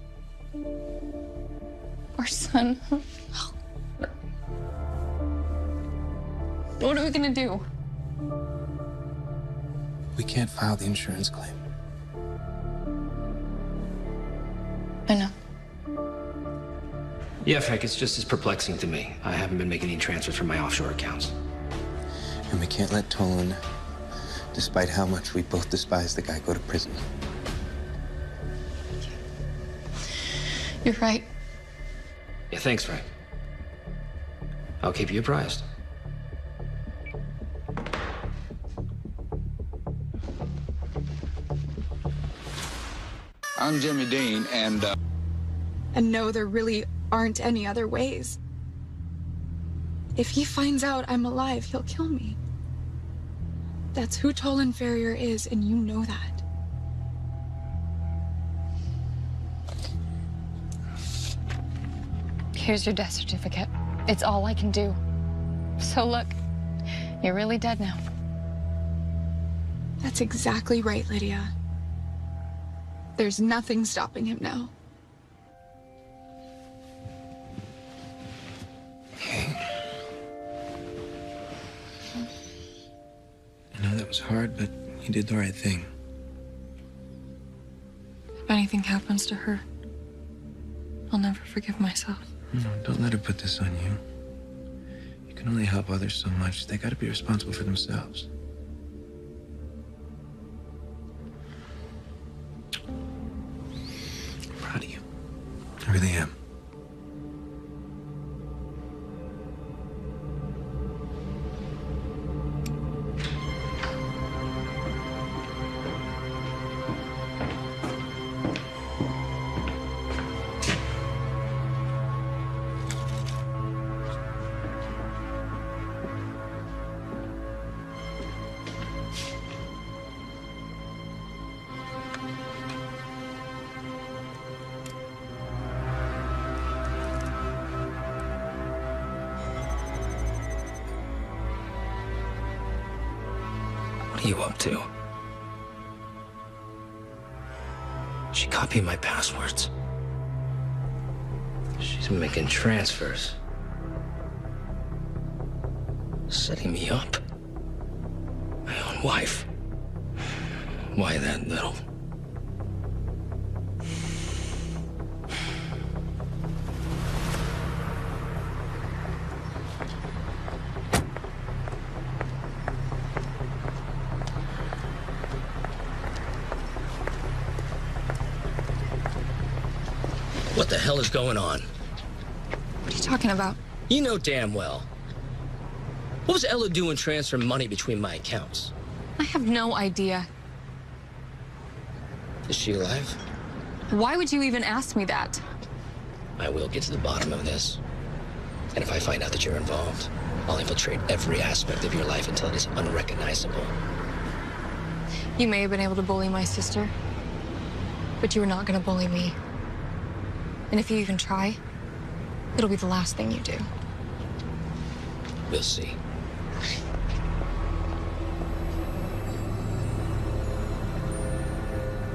Our son. What are we gonna do? We can't file the insurance claim. I know. Yeah, Frank, it's just as perplexing to me. I haven't been making any transfers from my offshore accounts. And we can't let Tolan, despite how much we both despise the guy, go to prison. You're right. Yeah, thanks, Frank. I'll keep you apprised. I'm Jimmy Dean, and no, there really aren't any other ways. If he finds out I'm alive, he'll kill me. That's who Tolan Ferrier is, and you know that. Here's your death certificate. It's all I can do. So look, you're really dead now. That's exactly right, Lydia. There's nothing stopping him now. I know that was hard, but you did the right thing. If anything happens to her, I'll never forgive myself. No, don't let her put this on you. You can only help others so much. They gotta be responsible for themselves. I'm proud of you. I really am. What are you up to? She copied my passwords. She's making transfers. Setting me up. My own wife. Why that little? What the hell is going on? What are you talking about? You know damn well. What was Ella doing transferring money between my accounts? I have no idea. Is she alive? Why would you even ask me that? I will get to the bottom of this. And if I find out that you're involved, I'll infiltrate every aspect of your life until it is unrecognizable. You may have been able to bully my sister, but you were not going to bully me. And if you even try, it'll be the last thing you do. We'll see.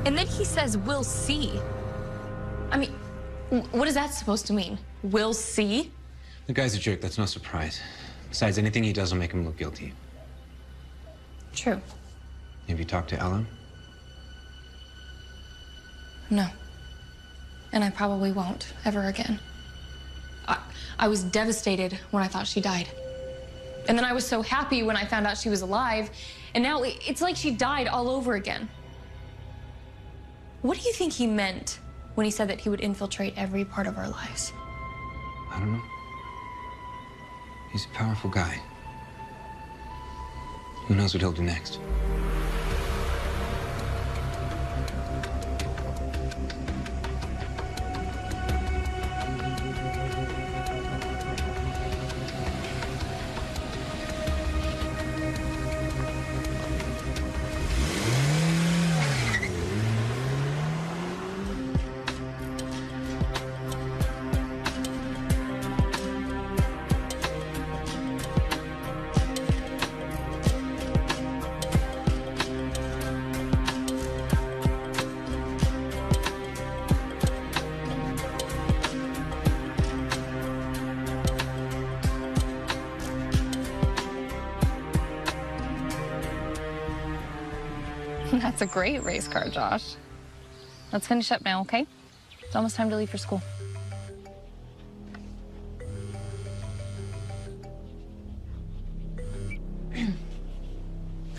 And then he says, we'll see. I mean, what is that supposed to mean? We'll see? The guy's a jerk, that's no surprise. Besides, anything he does will make him look guilty. True. Have you talked to Ella? No. And I probably won't ever again. I was devastated when I thought she died. And then I was so happy when I found out she was alive. And now it's like she died all over again. What do you think he meant when he said that he would infiltrate every part of our lives? I don't know. He's a powerful guy. Who knows what he'll do next? That's a great race car, Josh. Let's finish up now, okay? It's almost time to leave for school.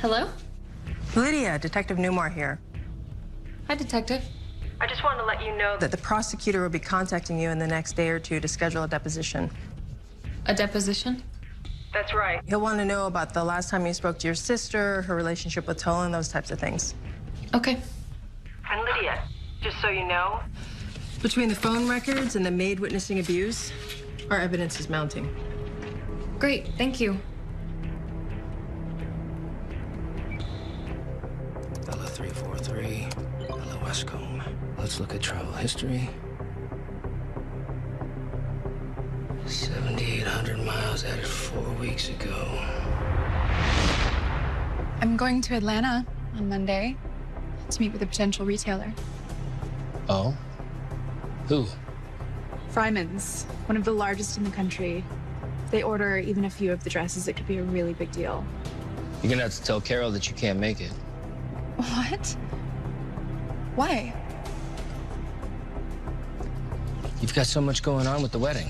Hello? Lydia, Detective Newmar here. Hi, Detective. I just wanted to let you know that the prosecutor will be contacting you in the next day or two to schedule a deposition. A deposition? That's right. He'll want to know about the last time you spoke to your sister, her relationship with Tolan, those types of things. Okay. And Lydia, just so you know, between the phone records and the maid witnessing abuse, our evidence is mounting. Great, thank you. Ella 343, Ella Westcomb. Let's look at travel history. 7,800 miles added 4 weeks ago. I'm going to Atlanta on Monday to meet with a potential retailer. Oh? Who? Fryman's, one of the largest in the country. If they order even a few of the dresses, it could be a really big deal. You're gonna have to tell Carol that you can't make it. What? Why? You've got so much going on with the wedding.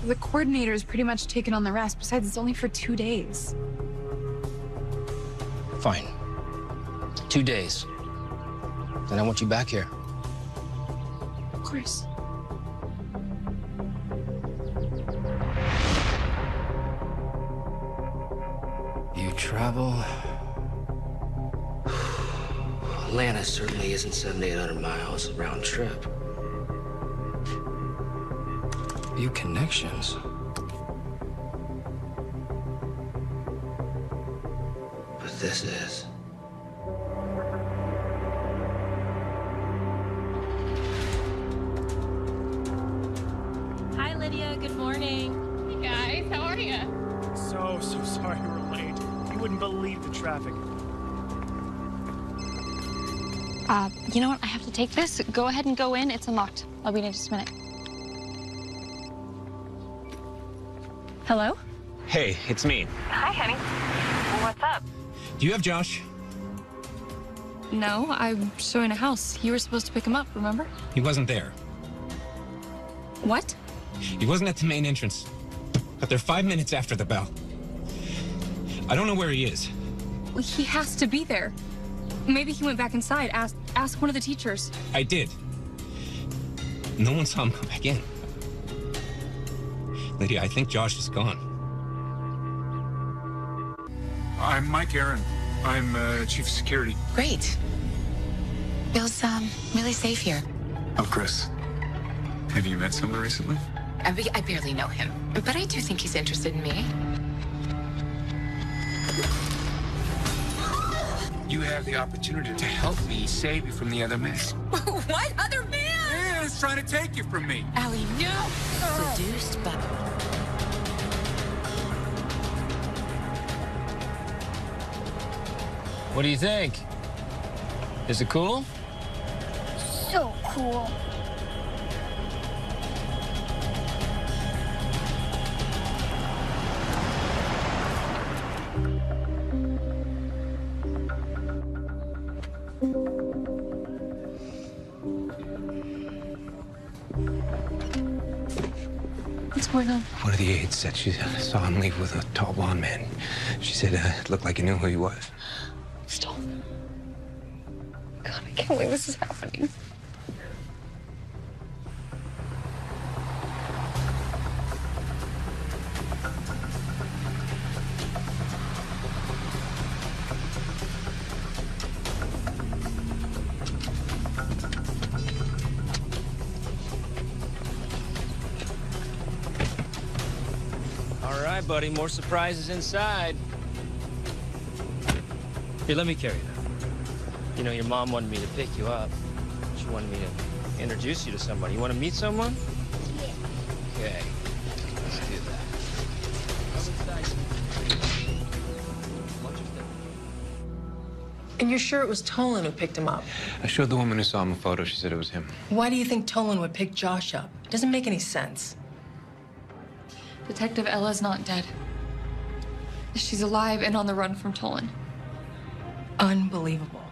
The coordinator's pretty much taken on the rest. Besides, it's only for 2 days. Fine. 2 days. Then I want you back here. Of course. You travel. Atlanta certainly isn't 7,800 miles round trip. Few connections. But this is. Hi, Lydia. Good morning. Hey, guys. How are you? So sorry we're late. You wouldn't believe the traffic. You know what? I have to take this. Go ahead and go in. It's unlocked. I'll be in just a minute. Hello? Hey, it's me. Hi, honey. What's up? Do you have Josh? No, I'm showing a house. You were supposed to pick him up, remember? He wasn't there. What? He wasn't at the main entrance. Got there 5 minutes after the bell. I don't know where he is. Well, he has to be there. Maybe he went back inside. Ask one of the teachers. I did. No one saw him come back in. Lydia, I think Josh is gone. I'm Mike Aaron. I'm Chief of Security. Great. Feels really safe here. I'm Chris. Have you met someone recently? I barely know him, but I do think he's interested in me. You have the opportunity to help me save you from the other man. What other man? Man is trying to take you from me. Allie, no! Seduced by... What do you think? Is it cool? So cool. What's going on? One of the aides said she saw him leave with a tall blonde man. She said it looked like he knew who he was. Stop. God, I can't believe this is happening. All right, buddy, more surprises inside. Here, let me carry that. You know, your mom wanted me to pick you up. She wanted me to introduce you to somebody. You want to meet someone? Yeah. Okay, let's do that. And you're sure it was Tolan who picked him up? I showed the woman who saw him a photo. She said it was him. Why do you think Tolan would pick Josh up? It doesn't make any sense. Detective Ella's not dead. She's alive and on the run from Tolan. Unbelievable.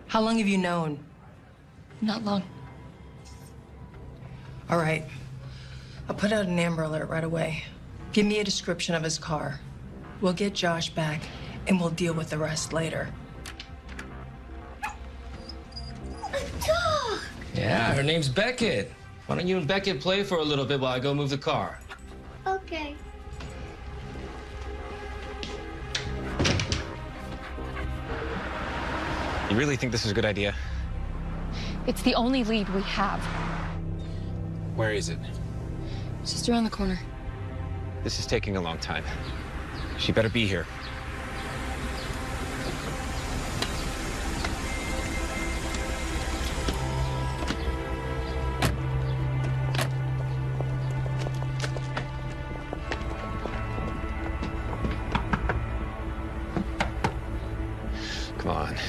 How long have you known? Not long. All right. I'll put out an Amber Alert right away. Give me a description of his car. We'll get Josh back, and we'll deal with the rest later. Yeah, her name's Beckett. Why don't you and Beckett play for a little bit while I go move the car? Okay. You really think this is a good idea? It's the only lead we have. Where is it? It's just around the corner. This is taking a long time. She better be here.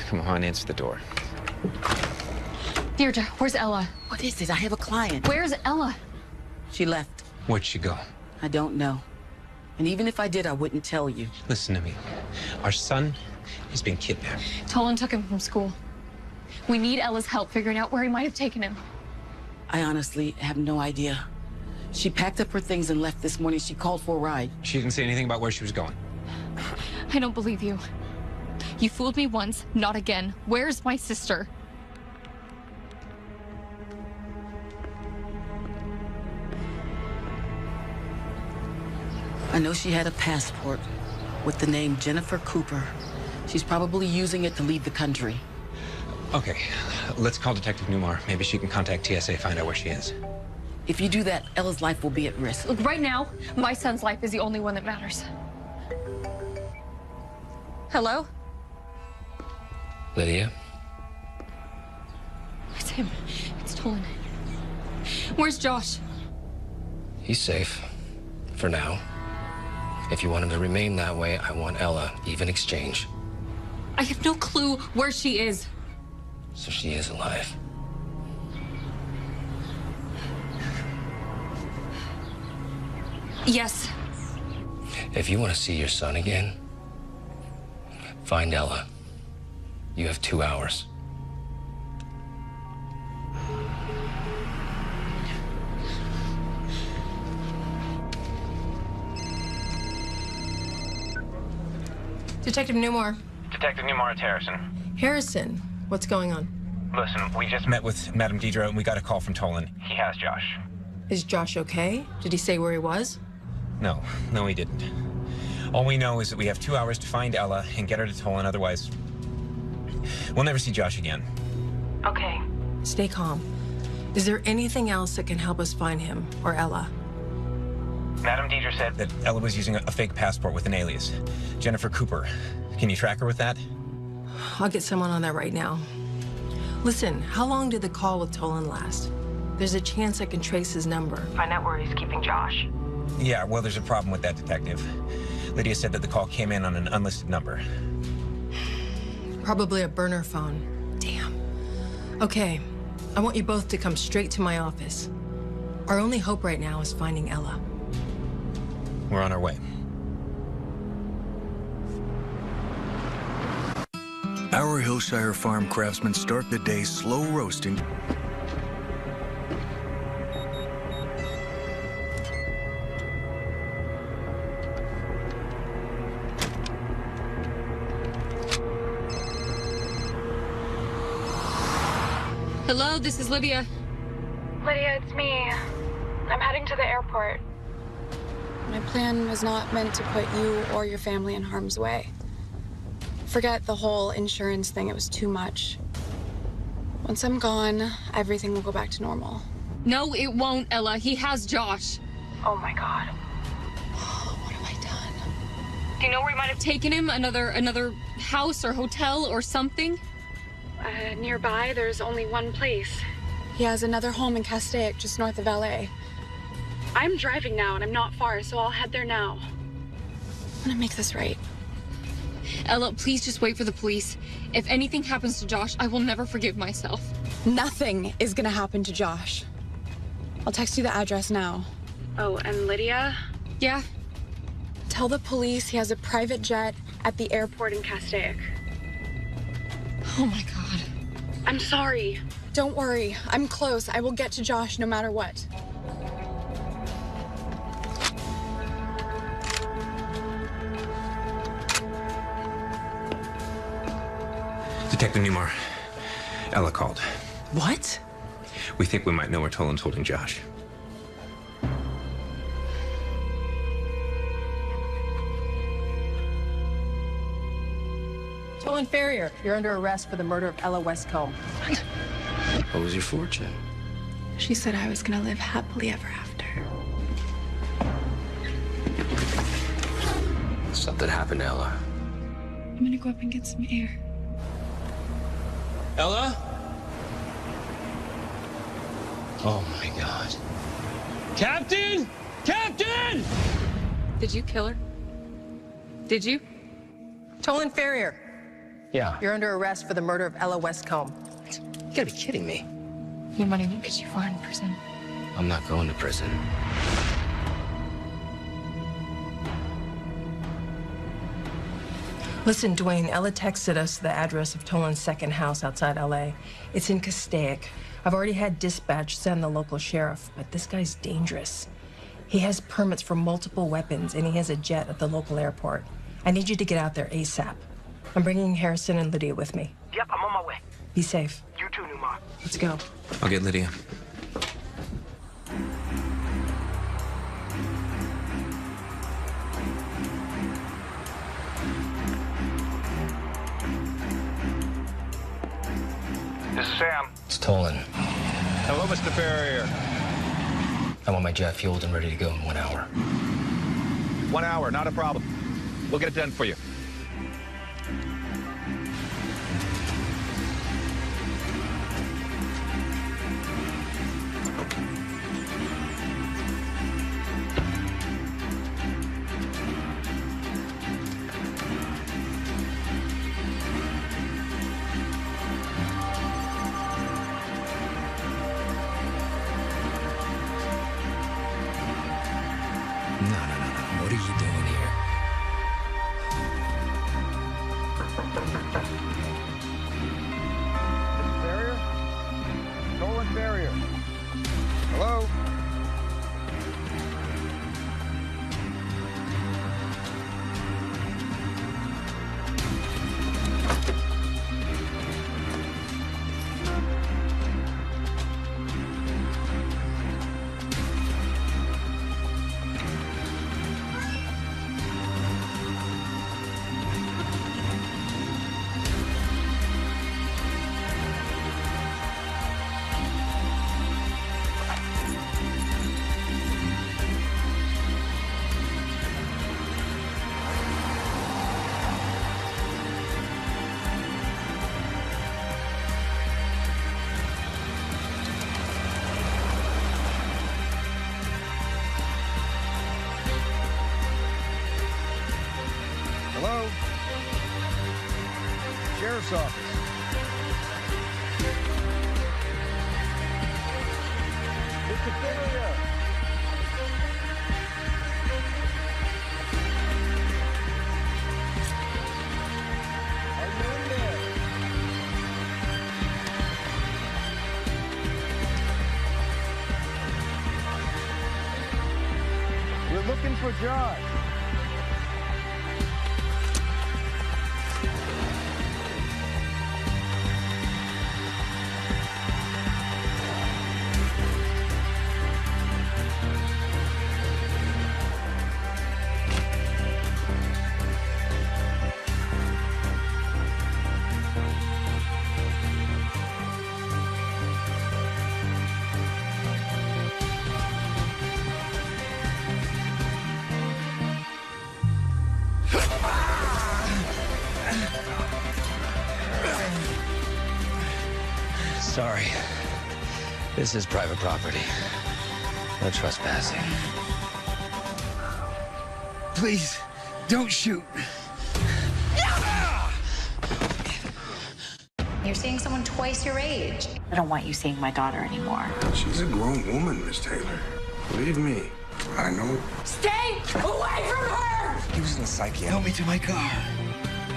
Come on, answer the door. Deirdre, where's Ella? What is it? I have a client. Where's Ella? She left. Where'd she go? I don't know. And even if I did, I wouldn't tell you. Listen to me. Our son has been kidnapped. Tolan took him from school. We need Ella's help figuring out where he might have taken him. I honestly have no idea. She packed up her things and left this morning. She called for a ride. She didn't say anything about where she was going. I don't believe you. You fooled me once, not again. Where's my sister? I know she had a passport with the name Jennifer Cooper. She's probably using it to leave the country. Okay, let's call Detective Newmar. Maybe she can contact TSA, find out where she is. If you do that, Ella's life will be at risk. Look, right now, my son's life is the only one that matters. Hello? Lydia? It's him. It's Tolan. Where's Josh? He's safe. For now. If you want him to remain that way, I want Ella, even exchange. I have no clue where she is. So she is alive. Yes. If you want to see your son again, find Ella. You have 2 hours. Detective Newmar. Detective Newmar, it's Harrison. Harrison, what's going on? Listen, we just met with Madame Deidre and we got a call from Tolan. He has Josh. Is Josh okay? Did he say where he was? No, he didn't. All we know is that we have 2 hours to find Ella and get her to Tolan, otherwise we'll never see Josh again. Okay. Stay calm. Is there anything else that can help us find him or Ella? Madame Deidre said that Ella was using a fake passport with an alias, Jennifer Cooper. Can you track her with that? I'll get someone on that right now. Listen, how long did the call with Tolan last? There's a chance I can trace his number. Find out where he's keeping Josh. Yeah, well, there's a problem with that, Detective. Lydia said that the call came in on an unlisted number. Probably a burner phone. Damn. Okay, I want you both to come straight to my office. Our only hope right now is finding Ella. We're on our way. Our Hillshire Farm craftsmen start the day slow roasting Hello, this is Lydia. Lydia, it's me. I'm heading to the airport. My plan was not meant to put you or your family in harm's way. Forget the whole insurance thing, it was too much. Once I'm gone, everything will go back to normal. No, it won't, Ella. He has Josh. Oh my God. What have I done? Do you know where he might have taken him? Another house or hotel or something? Nearby, there's only one place. He has another home in Castaic, just north of LA. I'm driving now, and I'm not far, so I'll head there now. I'm gonna make this right. Ella, please just wait for the police. If anything happens to Josh, I will never forgive myself. Nothing is gonna happen to Josh. I'll text you the address now. Oh, and Lydia? Yeah? Tell the police he has a private jet at the airport in Castaic. Oh my God. I'm sorry. Don't worry. I'm close. I will get to Josh no matter what. Detective Newmar, Ella called. What? We think we might know where Tolan's holding Josh. Tolan Ferrier, you're under arrest for the murder of Ella Westcomb. What was your fortune? She said I was gonna live happily ever after. Something happened to Ella. I'm gonna go up and get some air. Ella? Oh my God. Captain! Captain! Did you kill her? Did you? Tolan Ferrier, Yeah. you're under arrest for the murder of Ella Westcomb. You gotta be kidding me. Your money won't get you far in prison. I'm not going to prison. Listen, Dwayne, Ella texted us the address of Tolan's second house outside LA. It's in Castaic. I've already had dispatch send the local sheriff, but this guy's dangerous. He has permits for multiple weapons, and he has a jet at the local airport. I need you to get out there ASAP. I'm bringing Harrison and Lydia with me. Yep, I'm on my way. Be safe. You too, Newmar. Let's go. I'll get Lydia. This is Sam. It's Tolan. Hello, Mr. Ferrier. I want my jet fueled and ready to go in 1 hour. 1 hour, not a problem. We'll get it done for you. No. What are you doing here? Ferrier? Tolan Ferrier. Hello? Hello? Sheriff's office. Mr. Ferrier. Are you in there? We're looking for Josh. Sorry. This is private property. No trespassing. Please, don't shoot. You're seeing someone twice your age. I don't want you seeing my daughter anymore. She's a grown woman, Miss Taylor. Believe me, I know. Stay away from her! He was in the psyche. Help me to my car.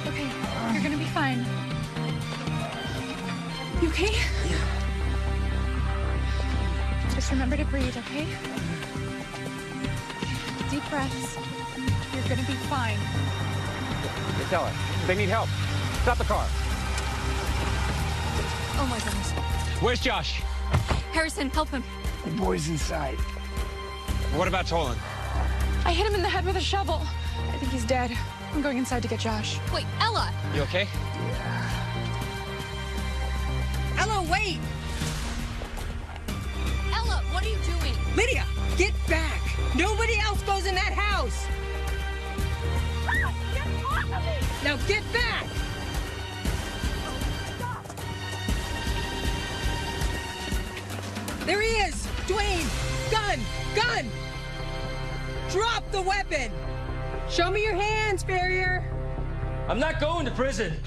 Okay, you're gonna be fine. You okay? Yeah. Just remember to breathe, okay? Deep breaths. You're gonna be fine. Hey, tell her. They need help. Stop the car. Oh my goodness. Where's Josh? Harrison, help him. The boy's inside. What about Tolan? I hit him in the head with a shovel. I think he's dead. I'm going inside to get Josh. Wait, Ella! You okay? Ella, wait! Ella, what are you doing? Lydia, get back! Nobody else goes in that house! Get off of me! Now get back! There he is! Dwayne! Gun! Gun! Drop the weapon! Show me your hands, Farrier! I'm not going to prison.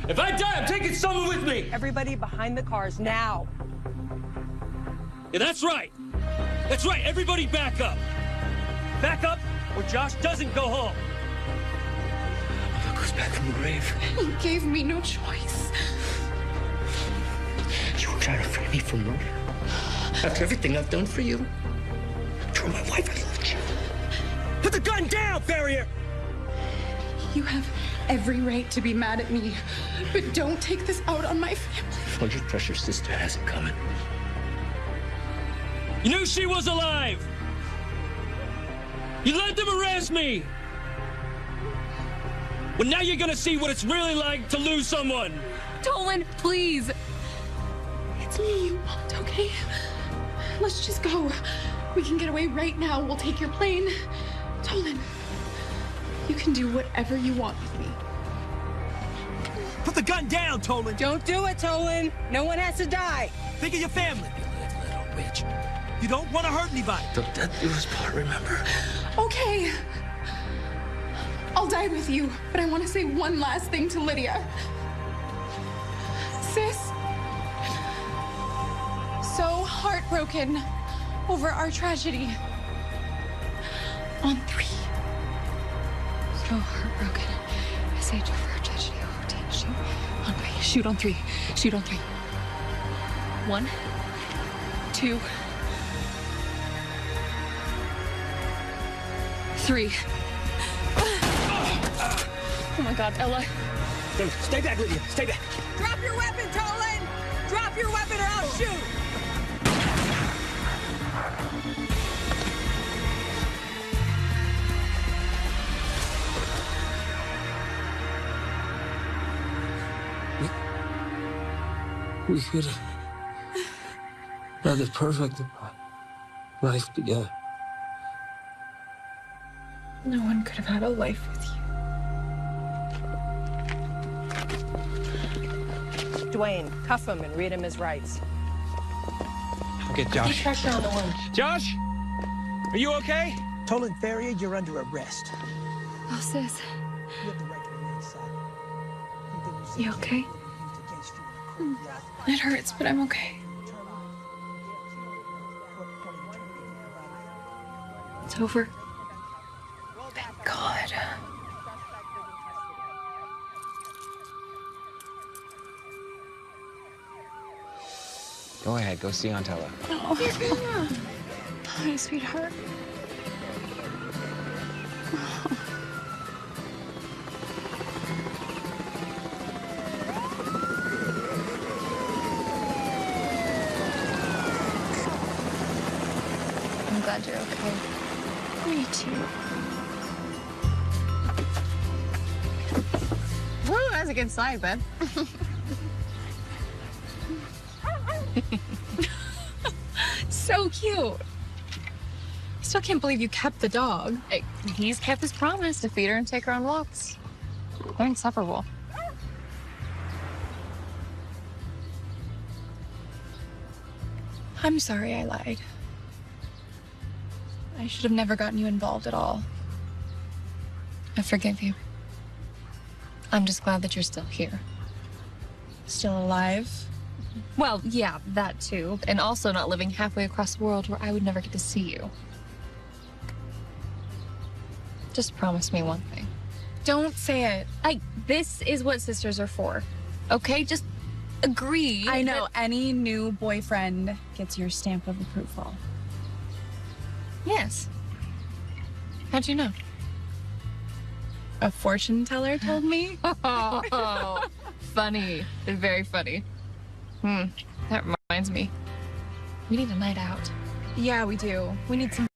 If I die, I'm taking someone with me. Everybody behind the cars, now. Yeah, that's right. That's right. Everybody back up. Back up, or Josh doesn't go home. Look who's back from the grave. You gave me no choice. You were trying to free me from murder. After everything I've done for you. You're my wife, I loved you. Put the gun down, Farrier! You have every right to be mad at me, but don't take this out on my family. Well, your precious sister has it coming. You knew she was alive! You let them arrest me! Well, now you're gonna see what it's really like to lose someone! Tolan, please! It's me you want, okay? Let's just go. We can get away right now. We'll take your plane. Tolan, you can do whatever you want with me. Put the gun down, Tolan! Don't do it, Tolan! No one has to die! Think of your family! You little bitch. You don't want to hurt anybody! Don't death do us part, remember? Okay. I'll die with you, but I want to say one last thing to Lydia. Sis, so heartbroken over our tragedy. On 3. So heartbroken. I say it over our tragedy. Oh, damn, shoot. On 3. Shoot on 3. Shoot on 3. 1, 2, 3. Oh my God, Ella. Stay back, Lydia. Stay back. Drop your weapon, Tolan! Drop your weapon or I'll shoot! We could have had the perfect life together. No one could have had a life with you. Dwayne, cuff him and read him his rights. I'll get Josh. Keep pressure on the wound. Josh? Are you okay? Tolan Farrier, you're under arrest. Oh, sis. You have the right to remain silent. You okay? It hurts, but I'm okay. It's over. Thank God. Go ahead, go see Aunt Ella. Oh, hi, sweetheart. I'm glad you're okay. Me too. Woo, that's a good sign, babe. So cute. Still can't believe you kept the dog. He's kept his promise to feed her and take her on walks. They're inseparable. I'm sorry I lied. I should have never gotten you involved at all. I forgive you. I'm just glad that you're still here. Still alive? Well, yeah, that too. And also not living halfway across the world where I would never get to see you. Just promise me one thing. Don't say it. This is what sisters are for. Okay, just agree. I know any new boyfriend gets your stamp of approval. Yes. How'd you know? A fortune teller told me. Oh, funny. Very funny. That reminds me. We need a night out. Yeah, we do. We need some